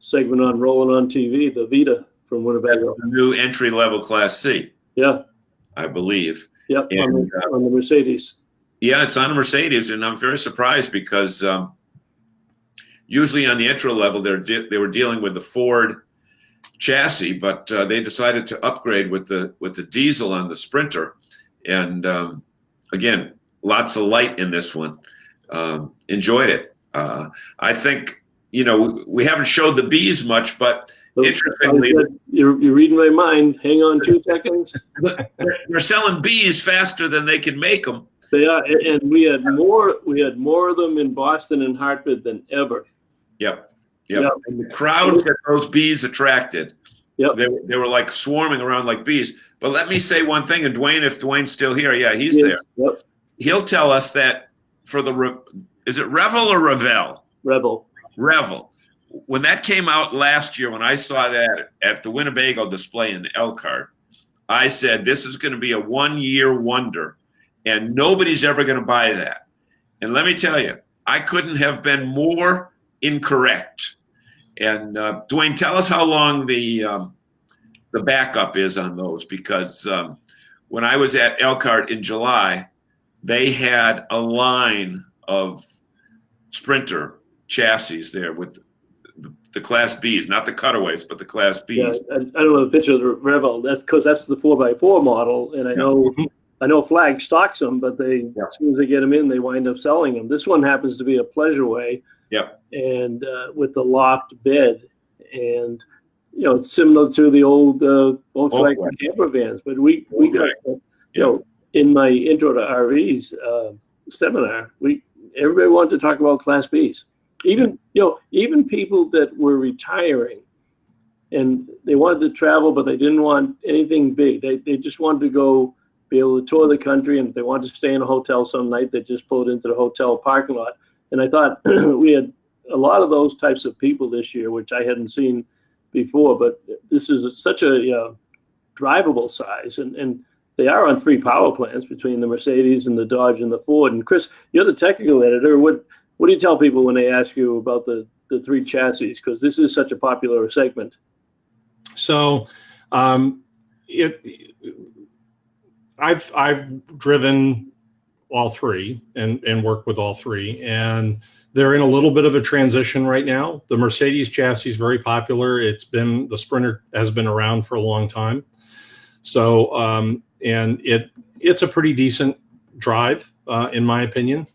Speaker 1: segment on rolling on TV, the Vita from Winnebago.
Speaker 2: The new entry-level Class C.
Speaker 1: Yeah.
Speaker 2: I believe.
Speaker 1: Yep, on the Mercedes.
Speaker 2: Yeah, it's on a Mercedes, and I'm very surprised because usually on the entry level they were dealing with the Ford chassis, but they decided to upgrade with the diesel on the Sprinter, and again, lots of light in this one. Enjoyed it. I think we haven't showed the Bs much, but. Interestingly,
Speaker 1: you're reading my mind. Hang on 2 seconds.
Speaker 2: They're selling bees faster than they can make them.
Speaker 1: They are, and we had more of them in Boston and Hartford than ever.
Speaker 2: Yep. And the crowds that those bees attracted. Yep. They were like swarming around like bees. But let me say one thing, and Dwayne, if Dwayne's still here, he's there. Yep. He'll tell us that for is it Revel or Revel? Revel. When that came out last year, when I saw that at the Winnebago display in Elkhart, I said, this is going to be a one-year wonder, and nobody's ever going to buy that. And let me tell you, I couldn't have been more incorrect. And Dwayne, tell us how long the backup is on those, because when I was at Elkhart in July, they had a line of Sprinter chassis there with the Class Bs, not the cutaways, but the Class Bs.
Speaker 1: Yeah, I don't know the picture of the Revel. That's because that's the 4x4 model, and I know Flag stocks them, but as soon as they get them in, they wind up selling them. This one happens to be a Pleasureway, and with the loft bed, and it's similar to the old Volkswagen camper vans. But we got in my intro to RVs seminar, everybody wanted to talk about Class Bs. Even people that were retiring and they wanted to travel, but they didn't want anything big. They just wanted to go be able to tour the country. And if they wanted to stay in a hotel some night, they just pulled into the hotel parking lot. And I thought we had a lot of those types of people this year, which I hadn't seen before. But this is such a drivable size. And they are on 3 power plants between the Mercedes and the Dodge and the Ford. And Chris, you're the technical editor. What do you tell people when they ask you about the three chassis? Because this is such a popular segment.
Speaker 3: So, I've driven all three and worked with all three, and they're in a little bit of a transition right now. The Mercedes chassis is very popular. The Sprinter has been around for a long time. So, and it's a pretty decent drive, in my opinion.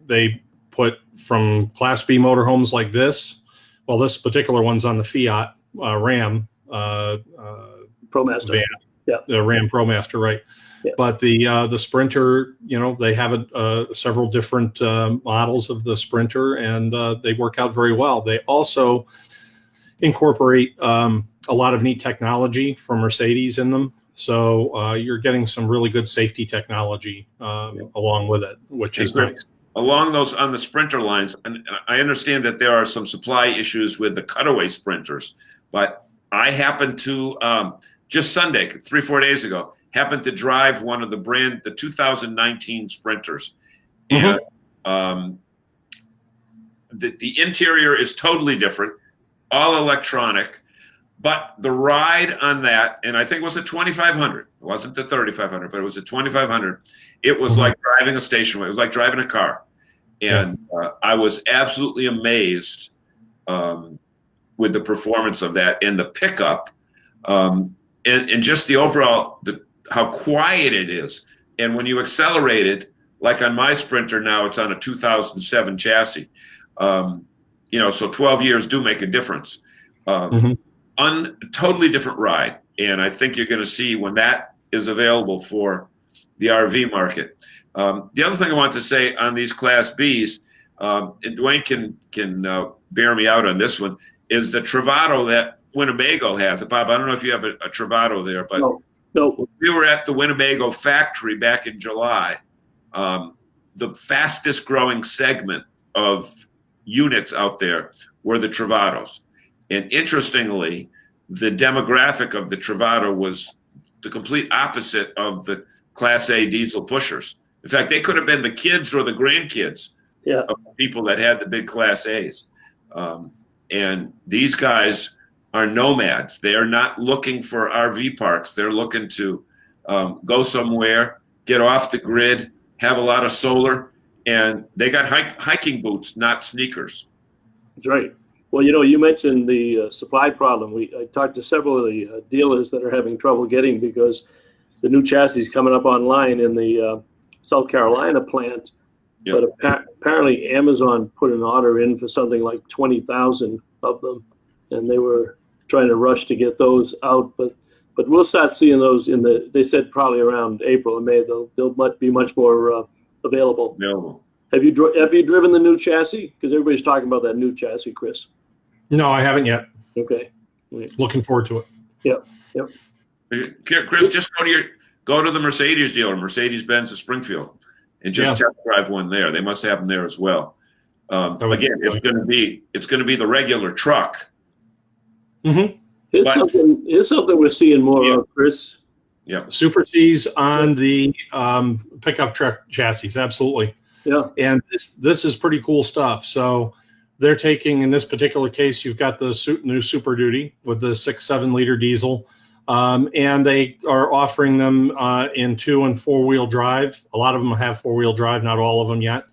Speaker 3: They put from Class B motorhomes like this. Well, this particular one's on the Fiat Ram
Speaker 1: ProMaster.
Speaker 3: van, the Ram ProMaster, right?
Speaker 1: Yeah.
Speaker 3: But the Sprinter, they have several different models of the Sprinter, and they work out very well. They also incorporate a lot of neat technology from Mercedes in them. So you're getting some really good safety technology along with it, which is nice.
Speaker 2: Along on the Sprinter lines, and I understand that there are some supply issues with the cutaway Sprinters, but I happened to, just Sunday, 3-4 days ago, happened to drive one of the 2019 Sprinters.
Speaker 3: Mm-hmm.
Speaker 2: And the interior is totally different, all electronic, but the ride on that, and I think it was a 2500, it wasn't the 3500, but it was a 2500. It was like driving a station wagon. It was like driving a car. And I was absolutely amazed with the performance of that and the pickup and just the overall, how quiet it is. And when you accelerate it, like on my Sprinter now, it's on a 2007 chassis. So 12 years do make a difference. Totally different ride. And I think you're going to see when that is available for the RV market. The other thing I want to say on these Class Bs, and Dwayne can bear me out on this one, is the Trovato that Winnebago has. Bob, I don't know if you have a Trovato there, but
Speaker 1: no.
Speaker 2: We were at the Winnebago factory back in July. The fastest growing segment of units out there were the Trovatos. And interestingly, the demographic of the Trovato was the complete opposite of the Class A diesel pushers. In fact, they could have been the kids or the grandkids of people that had the big Class A's. And these guys are nomads. They are not looking for RV parks. They're looking to go somewhere, get off the grid, have a lot of solar, and they got hiking boots, not sneakers.
Speaker 1: That's right. Well, you mentioned the supply problem. I talked to several of the dealers that are having trouble getting because the new chassis coming up online in the South Carolina plant. But apparently Amazon put an order in for something like 20,000 of them, and they were trying to rush to get those out. But we'll start seeing those they said probably around April and May. They'll be much more available. Have you driven the new chassis? Because everybody's talking about that new chassis, Chris.
Speaker 3: No, I haven't yet.
Speaker 1: Okay.
Speaker 3: Looking forward to it.
Speaker 1: Yep.
Speaker 2: Chris, just go to the Mercedes dealer, Mercedes-Benz of Springfield, and just test drive one there. They must have them there as well. Again, it's going to be the regular truck.
Speaker 3: Mm-hmm.
Speaker 1: Here's something we're seeing more of, Chris.
Speaker 2: Yeah.
Speaker 3: Super C's on the pickup truck chassis, absolutely.
Speaker 1: Yeah.
Speaker 3: And this is pretty cool stuff. So they're taking, in this particular case, you've got the new Super Duty with the 6-7 liter diesel. And they are offering them in 2- and 4-wheel drive. A lot of them have 4-wheel drive, not all of them yet.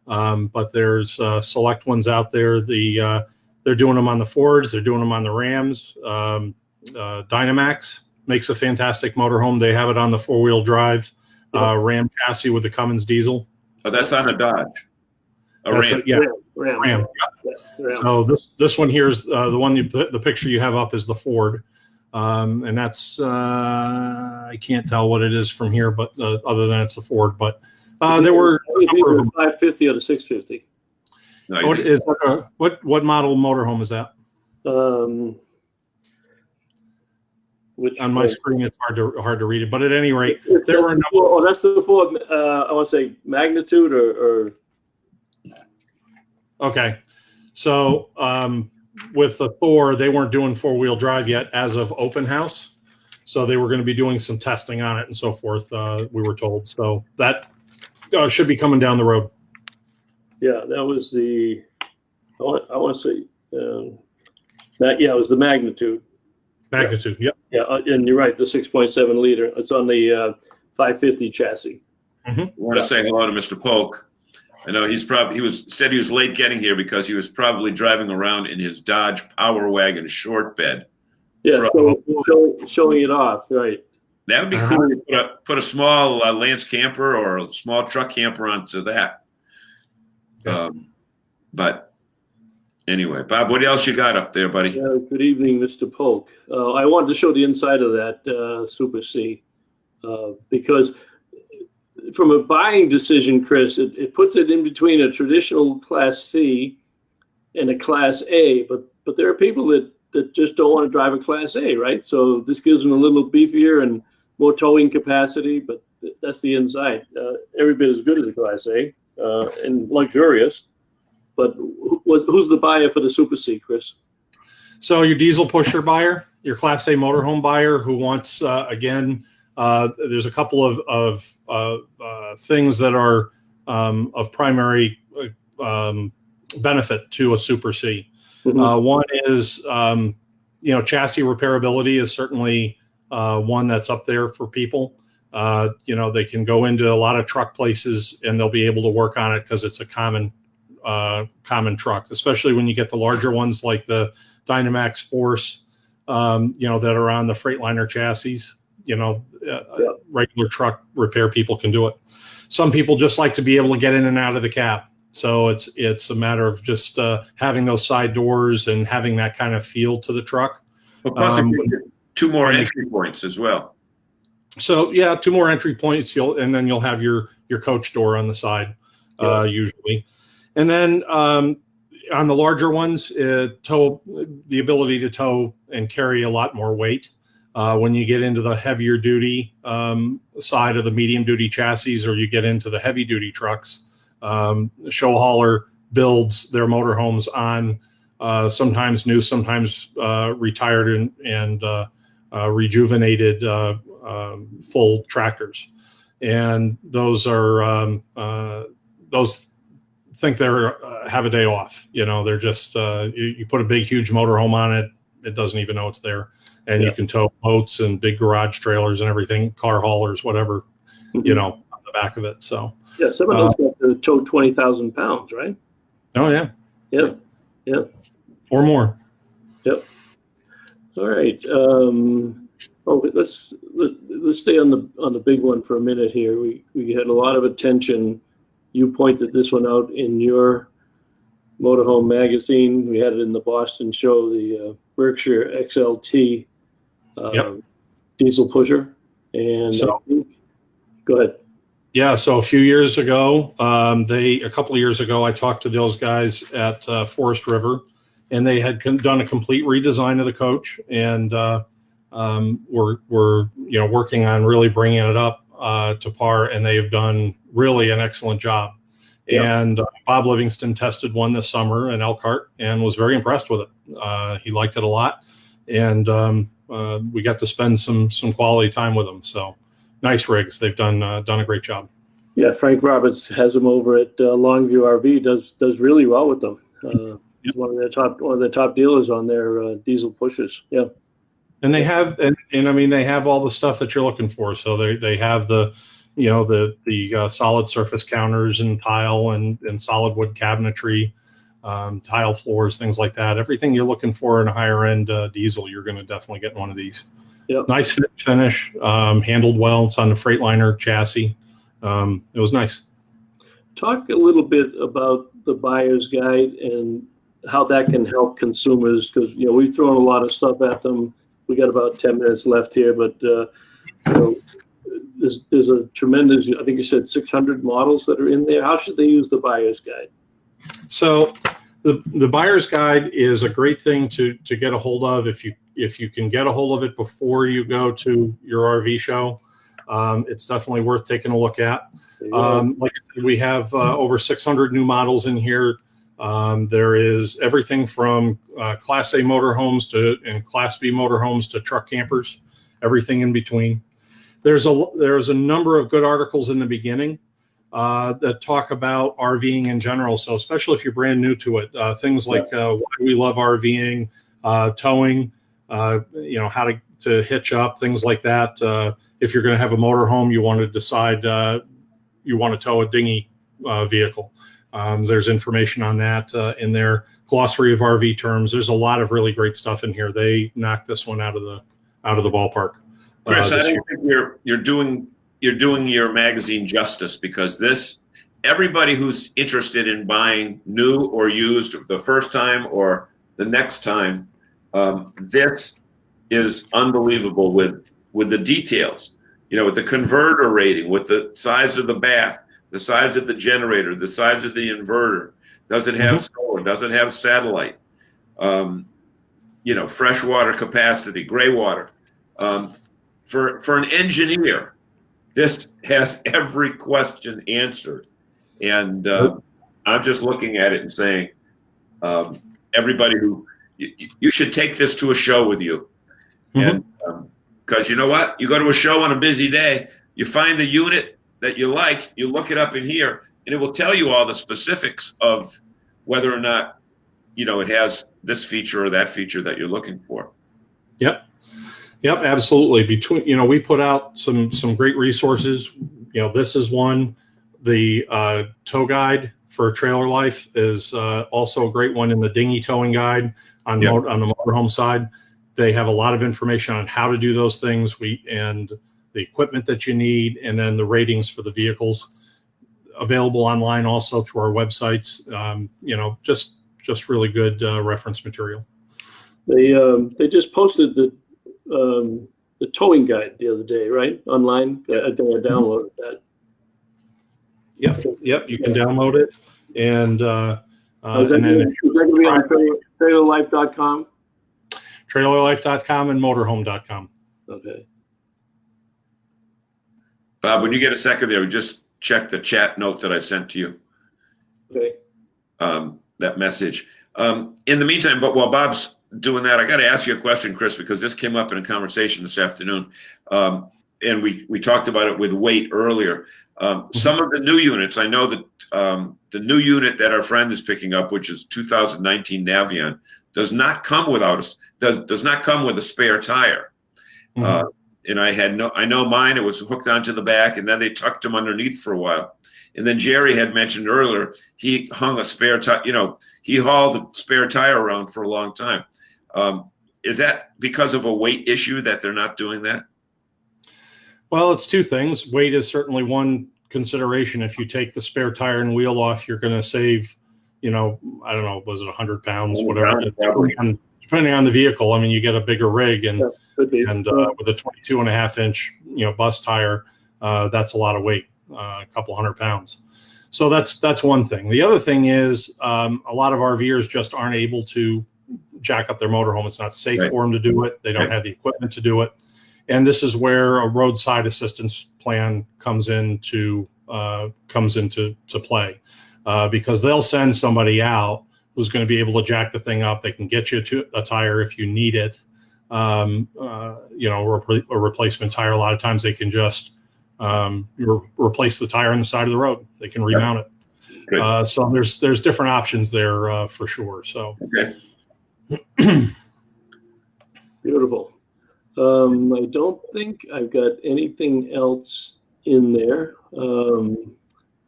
Speaker 3: But there's select ones out there. They're doing them on the Fords. They're doing them on the Rams. Dynamax makes a fantastic motorhome. They have it on the 4-wheel drive Ram chassis with the Cummins diesel.
Speaker 2: Oh, that's on a Dodge. Ram.
Speaker 3: Ram. So this one here is the picture you have up is the Ford. And that's I can't tell what it is from here, but other than it's the Ford. But there were
Speaker 1: a number of them. 550 or the 650.
Speaker 3: What model motorhome is that?
Speaker 1: Which
Speaker 3: on my screen it's hard to read it, but at any rate,
Speaker 1: there were that's the Ford. I want to say magnitude or.
Speaker 3: Okay, so with the Thor, they weren't doing 4-wheel drive yet as of open house, so they were going to be doing some testing on it and so forth. We were told, so that should be coming down the road.
Speaker 1: Yeah, that was the, I want to say, that, yeah, it was the Magnitude.
Speaker 3: Magnitude. Yep.
Speaker 1: Yeah, and you're right, the 6.7 liter. It's on the 550 chassis.
Speaker 2: I want to say hello to Mr. Polk. I know said he was late getting here because he was probably driving around in his Dodge Power Wagon short bed.
Speaker 1: Yeah, showing it off, right.
Speaker 2: That would be cool to put a small Lance camper or a small truck camper onto that.
Speaker 3: Yeah.
Speaker 2: But anyway, Bob, what else you got up there, buddy?
Speaker 1: Good evening, Mr. Polk. I wanted to show the inside of that Super C because from a buying decision, Chris, it puts it in between a traditional Class C and a Class A, but there are people that just don't want to drive a Class A, right? So this gives them a little beefier and more towing capacity, but that's the inside. Every bit as good as a Class A and luxurious. But who's the buyer for the Super C, Chris?
Speaker 3: So your diesel pusher buyer, your Class A motorhome buyer who wants, again, there's a couple of things that are of primary benefit to a Super C.
Speaker 1: Mm-hmm.
Speaker 3: One is, chassis repairability is certainly one that's up there for people. They can go into a lot of truck places and they'll be able to work on it because it's a common truck, especially when you get the larger ones like the Dynamax Force, that are on the Freightliner chassis. Regular truck repair people can do it. Some people just like to be able to get in and out of the cab. So it's a matter of just having those side doors and having that kind of feel to the truck.
Speaker 2: Well, possibly two more entry points as well.
Speaker 3: So yeah, two more entry points. And then you'll have your coach door on the side, usually. And then on the larger ones, the ability to tow and carry a lot more weight. When you get into the heavier duty side of the medium duty chassis, or you get into the heavy duty trucks, show hauler builds their motorhomes on sometimes new, sometimes retired and rejuvenated full tractors. And those are those think they're have a day off. They're just you put a big huge motorhome on it, it doesn't even know it's there. And you can tow boats and big garage trailers and everything, car haulers, whatever, on the back of it. So
Speaker 1: yeah, some of those got to tow 20,000 pounds, right?
Speaker 3: Oh yeah.
Speaker 1: Yeah.
Speaker 3: Or more.
Speaker 1: Yep. All right. Let's stay on the big one for a minute here. We had a lot of attention. You pointed this one out in your Motorhome magazine. We had it in the Boston show, the Berkshire XLT diesel pusher. And go ahead.
Speaker 3: Yeah, so a few years ago, a couple of years ago, I talked to those guys at Forest River, and they had done a complete redesign of the coach, and we're working on really bringing it up to par, and they have done really an excellent job. Yep. And Bob Livingston tested one this summer in Elkhart and was very impressed with it. He liked it a lot, and we got to spend some quality time with them. So nice rigs. They've done a great job. Yeah,
Speaker 1: Frank Roberts has them over at Longview RV. Does really well with them.
Speaker 3: Yep.
Speaker 1: One of their top dealers on their diesel pushers. Yeah.
Speaker 3: And they have, and I mean, they have all the stuff that you're looking for. So they have the solid surface counters and tile and solid wood cabinetry, tile floors, things like that. Everything you're looking for in a higher end diesel, you're going to definitely get one of these.
Speaker 1: Yep.
Speaker 3: Nice fit finish, handled well. It's on the Freightliner chassis. It was nice.
Speaker 1: Talk a little bit about the buyer's guide and how that can help consumers, because we've thrown a lot of stuff at them. We got about 10 minutes left here, but there's a tremendous, I think you said 600 models that are in there. How should they use the buyer's guide?
Speaker 3: So the buyer's guide is a great thing to get a hold of if you can get a hold of it before you go to your RV show. It's definitely worth taking a look at. Like I said, we have over 600 new models in here. There is everything from Class A motorhomes and Class B motorhomes to truck campers, everything in between. There's a number of good articles in the beginning. that talk about RVing in general. So especially if you're brand new to it, things like why we love RVing, towing, how to hitch up, things like that. If you're going to have a motorhome, you want to decide you want to tow a dinghy vehicle. There's information on that in their glossary of RV terms. There's a lot of really great stuff in here. They knocked this one out of the ballpark.
Speaker 2: Chris, I don't think you're doing your magazine justice, because everybody who's interested in buying new or used the first time or the next time, this is unbelievable with the details, with the converter rating, with the size of the bath, the size of the generator, the size of the inverter. Does it have solar? Does it have satellite? Freshwater capacity, gray water. For an engineer, this has every question answered. And I'm just looking at it and saying, everybody you should take this to a show with you. And because you know what? You go to a show on a busy day, you find the unit that you like, you look it up in here, and it will tell you all the specifics of whether or not, it has this feature or that feature that you're looking for.
Speaker 3: Yep, absolutely. We put out some great resources. This is one. The tow guide for trailer life is also a great one, in the dinghy towing guide on the motorhome side. They have a lot of information on how to do those things, and the equipment that you need, and then the ratings for the vehicles available online also through our websites. Just really good reference material.
Speaker 1: They just posted the towing guide the other day, right? Online. I think I downloaded that.
Speaker 3: Yep. You can download it, and then
Speaker 1: is that going to be on trailerlife.com?
Speaker 3: Trailerlife.com and motorhome.com.
Speaker 1: Okay.
Speaker 2: Bob, when you get a second there, just check the chat note that I sent to you.
Speaker 1: Okay.
Speaker 2: That message. In the meantime, but while Bob's doing that, I got to ask you a question, Chris, because this came up in a conversation this afternoon. And we talked about it with weight earlier. Some of the new units, I know that the new unit that our friend is picking up, which is 2019 Navion, does not come with a spare tire. And I know mine, it was hooked onto the back, and then they tucked them underneath for a while. And then Jerry had mentioned earlier, he hung a spare tire, he hauled a spare tire around for a long time. Is that because of a weight issue that they're not doing that?
Speaker 3: Well, it's two things. Weight is certainly one consideration. If you take the spare tire and wheel off, you're going to save, I don't know, was it 100 pounds, whatever, depending on the vehicle. I mean, you get a bigger rig, and with a 22.5-inch, bus tire, that's a lot of weight, a couple 100 pounds. So that's one thing. The other thing is a lot of RVers just aren't able to jack up their motorhome. It's not safe for them to do it. They don't have the equipment to do it. And this is where a roadside assistance plan comes into play, because they'll send somebody out who's going to be able to jack the thing up. They can get you to a tire if you need it, or a replacement tire. A lot of times they can just replace the tire on the side of the road. They can remount it. So there's different options there for sure. So
Speaker 1: beautiful. I don't think I've got anything else in there. The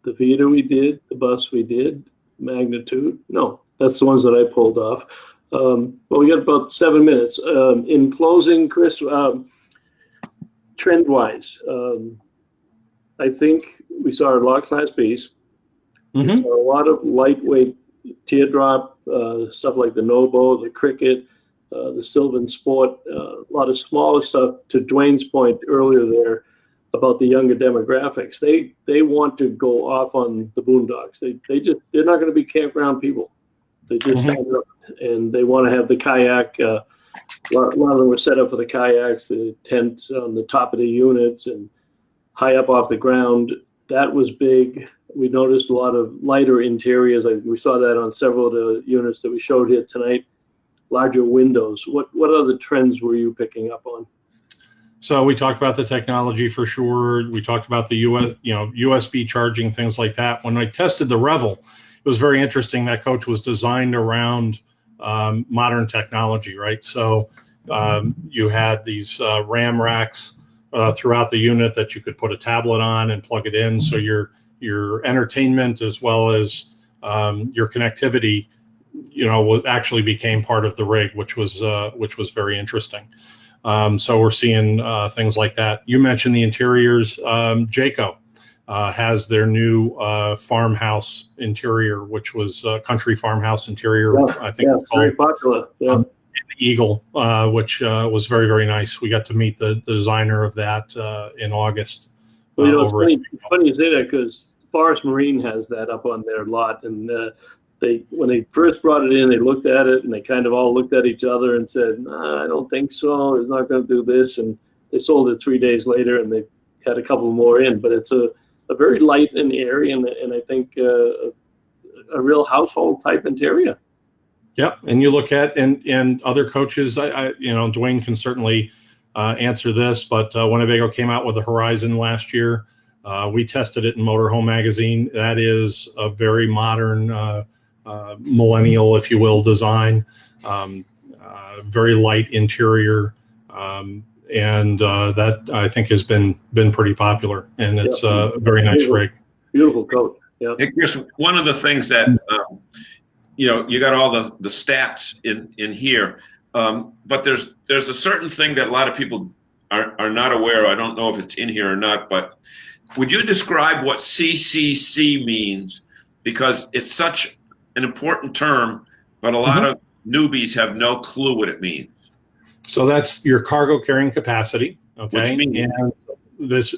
Speaker 1: Vita we did, the bus we did, Magnitude. No, that's the ones that I pulled off. Well, we got about 7 minutes. In closing, Chris, trend-wise, I think we saw a lot of Class Bs. We saw a lot of lightweight teardrop, stuff like the Nobo, the Cricket, the Sylvan Sport, a lot of smaller stuff. To Dwayne's point earlier there about the younger demographics, they want to go off on the boondocks. They're not going to be campground people. They just and they want to have the kayak. A lot of them were set up for the kayaks, the tent on the top of the units and high up off the ground. That was big. We noticed a lot of lighter interiors. We saw that on several of the units that we showed here tonight. Larger windows. What other trends were you picking up on?
Speaker 3: So we talked about the technology for sure. We talked about the USB charging, things like that. When I tested the Revel, it was very interesting. That coach was designed around modern technology, right? So you had these RAM racks throughout the unit that you could put a tablet on and plug it in. So your entertainment as well as your connectivity, actually became part of the rig, which was very interesting. So we're seeing things like that. You mentioned the interiors. Jayco has their new farmhouse interior, which was country farmhouse interior.
Speaker 1: Yeah,
Speaker 3: I think it's
Speaker 1: very
Speaker 3: called
Speaker 1: popular. Yeah.
Speaker 3: the Eagle, which was very, very nice. We got to meet the designer of that in August.
Speaker 1: Well, it's funny you say that because Forest Marine has that up on their lot, and when they first brought it in, they looked at it and they kind of all looked at each other and said, "Nah, I don't think so. It's not going to do this." And they sold it 3 days later, and they had a couple more in. But it's a very light and airy, and I think a real household type interior.
Speaker 3: Yep, and you look at and other coaches. Dwayne can certainly answer this, but Winnebago came out with the Horizon last year. We tested it in Motorhome magazine. That is a very modern. Millennial, if you will, design, very light interior, and that I think has been pretty popular, and it's a very nice rig.
Speaker 1: Beautiful coat. Yeah.
Speaker 2: Hey, Chris, one of the things that you got all the stats in here, but there's a certain thing that a lot of people are not aware of. I don't know if it's in here or not, but would you describe what CCC means? Because it's such an important term, but a lot of newbies have no clue what it means.
Speaker 3: So that's your cargo carrying capacity, okay?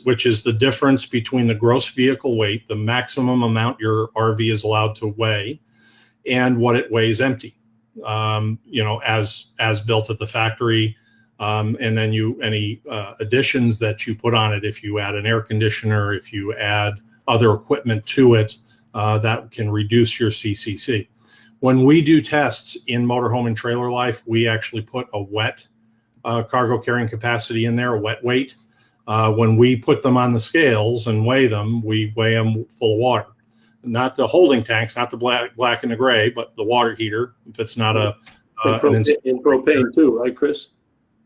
Speaker 3: Which is the difference between the gross vehicle weight, the maximum amount your RV is allowed to weigh, and what it weighs empty. As built at the factory, and then any additions that you put on it. If you add an air conditioner, if you add other equipment to it, that can reduce your CCC. When we do tests in Motorhome and Trailer Life, we actually put a wet cargo carrying capacity in there, a wet weight. When we put them on the scales and weigh them, we weigh them full of water. Not the holding tanks, not the black and the gray, but the water heater. If it's not
Speaker 1: propane too, right, Chris?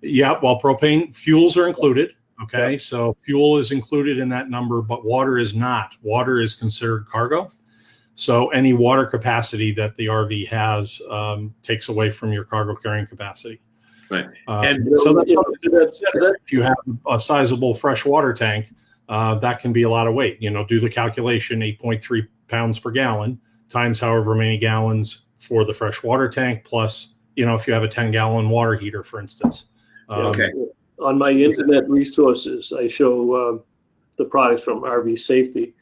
Speaker 3: Yeah, well, propane fuels are included. Okay, yeah. So fuel is included in that number, but water is not. Water is considered cargo. So any water capacity that the RV has takes away from your cargo carrying capacity.
Speaker 2: Right.
Speaker 3: And so if you have a sizable freshwater tank, that can be a lot of weight. Do the calculation, 8.3 pounds per gallon times however many gallons for the freshwater tank, plus, if you have a 10-gallon water heater, for instance.
Speaker 2: Okay.
Speaker 1: On my internet resources, I show the products from RV Safety,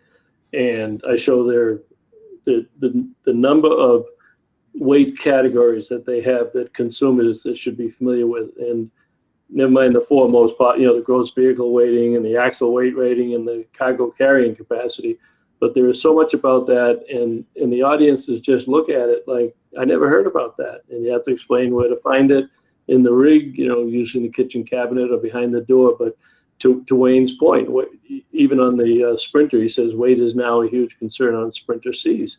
Speaker 1: and I show the number of weight categories that they have that consumers that should be familiar with, and never mind the four most the gross vehicle weighting and the axle weight rating and the cargo carrying capacity. But there is so much about that, and the audience is just look at it like, I never heard about that, and you have to explain where to find it in the rig, usually in the kitchen cabinet or behind the door. But to Wayne's point, even on the Sprinter, he says weight is now a huge concern on Sprinter Cs.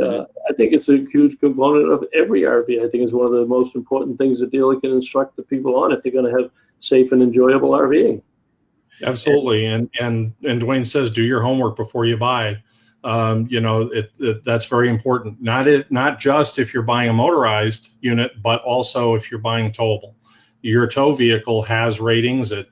Speaker 1: I think it's a huge component of every RV. I think it's one of the most important things a dealer can instruct the people on if they're going to have safe and enjoyable RVing.
Speaker 3: Absolutely, and Dwayne says do your homework before you buy. That's very important. Not just if you're buying a motorized unit, but also if you're buying towable. Your tow vehicle has ratings. It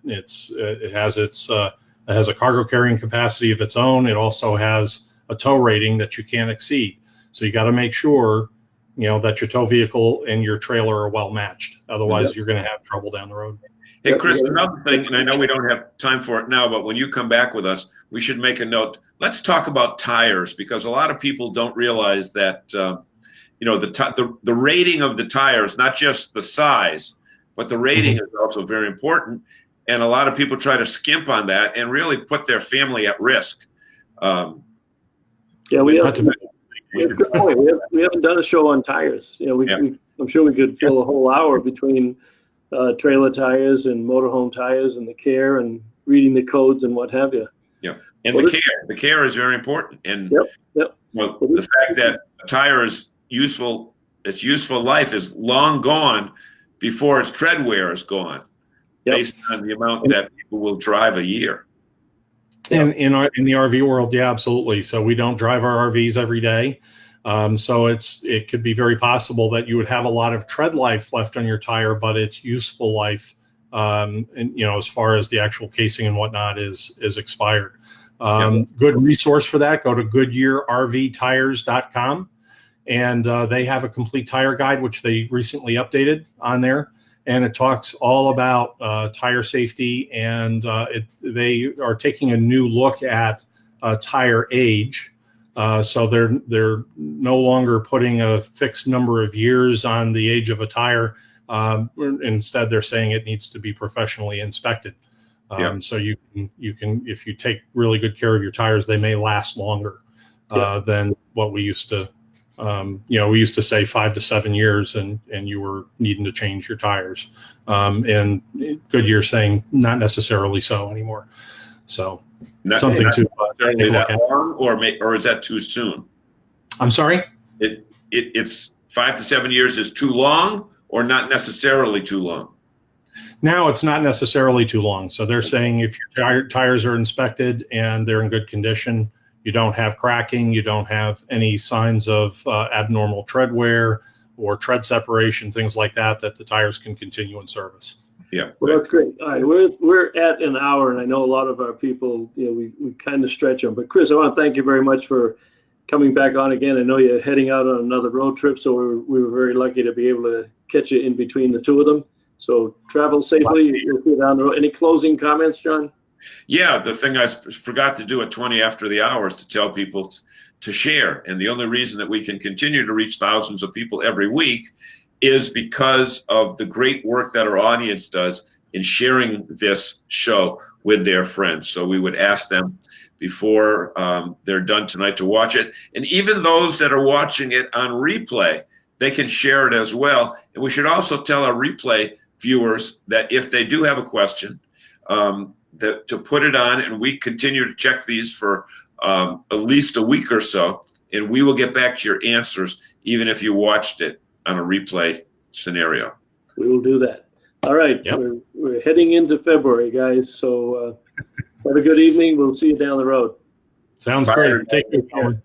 Speaker 3: has a cargo carrying capacity of its own. It also has a tow rating that you can't exceed. So you got to make sure that your tow vehicle and your trailer are well matched. Otherwise, you're going to have trouble down the road.
Speaker 2: Hey, Chris, another thing, and I know we don't have time for it now, but when you come back with us, we should make a note. Let's talk about tires, because a lot of people don't realize that, the rating of the tires, not just the size, but the rating is also very important. And a lot of people try to skimp on that and really put their family at risk.
Speaker 1: We haven't done a show on tires. I'm sure we could fill a whole hour between trailer tires and motorhome tires and the care and reading the codes and what have you.
Speaker 2: Yeah, and
Speaker 1: Well,
Speaker 2: the care is very important. And
Speaker 1: Yep.
Speaker 2: well, the fact that a tire is useful, its useful life is long gone before its tread wear is gone, based on the amount that people will drive a year.
Speaker 3: And in the RV world, yeah, absolutely. So we don't drive our RVs every day. So it could be very possible that you would have a lot of tread life left on your tire, but its useful life, and as far as the actual casing and whatnot is expired. Good resource for that. Go to GoodyearRVTires.com, and they have a complete tire guide, which they recently updated on there. And it talks all about tire safety, and they are taking a new look at tire age. So they're no longer putting a fixed number of years on the age of a tire. Instead, they're saying it needs to be professionally inspected. So you can, if you take really good care of your tires, they may last longer than what we used to. We used to say 5 to 7 years, and you were needing to change your tires. And Goodyear saying not necessarily so anymore. So something to take a look at.
Speaker 2: Or is that too soon?
Speaker 3: I'm sorry?
Speaker 2: It's 5 to 7 years is too long, or not necessarily too long?
Speaker 3: Now it's not necessarily too long. So they're saying if your tires are inspected and they're in good condition, you don't have cracking, you don't have any signs of abnormal tread wear or tread separation, things like that, that the tires can continue in service.
Speaker 2: Yeah.
Speaker 1: Well, that's great. All right, we're at an hour, and I know a lot of our people, we kind of stretch them. But Chris, I want to thank you very much for coming back on again. I know you're heading out on another road trip, so we were very lucky to be able to catch you in between the two of them. So travel safely. You'll be down the road. Any closing comments, John?
Speaker 2: Yeah, the thing I forgot to do at 20 after the hour is to tell people to share. And the only reason that we can continue to reach thousands of people every week is because of the great work that our audience does in sharing this show with their friends. So we would ask them before they're done tonight to watch it. And even those that are watching it on replay, they can share it as well. And we should also tell our replay viewers that if they do have a question, to put it on, and we continue to check these for at least a week or so, and we will get back to your answers, even if you watched it on a replay scenario.
Speaker 1: We will do that. All right.
Speaker 3: Yep.
Speaker 1: We're heading into February, guys. So have a good evening. We'll see you down the road.
Speaker 3: Sounds great. Take care.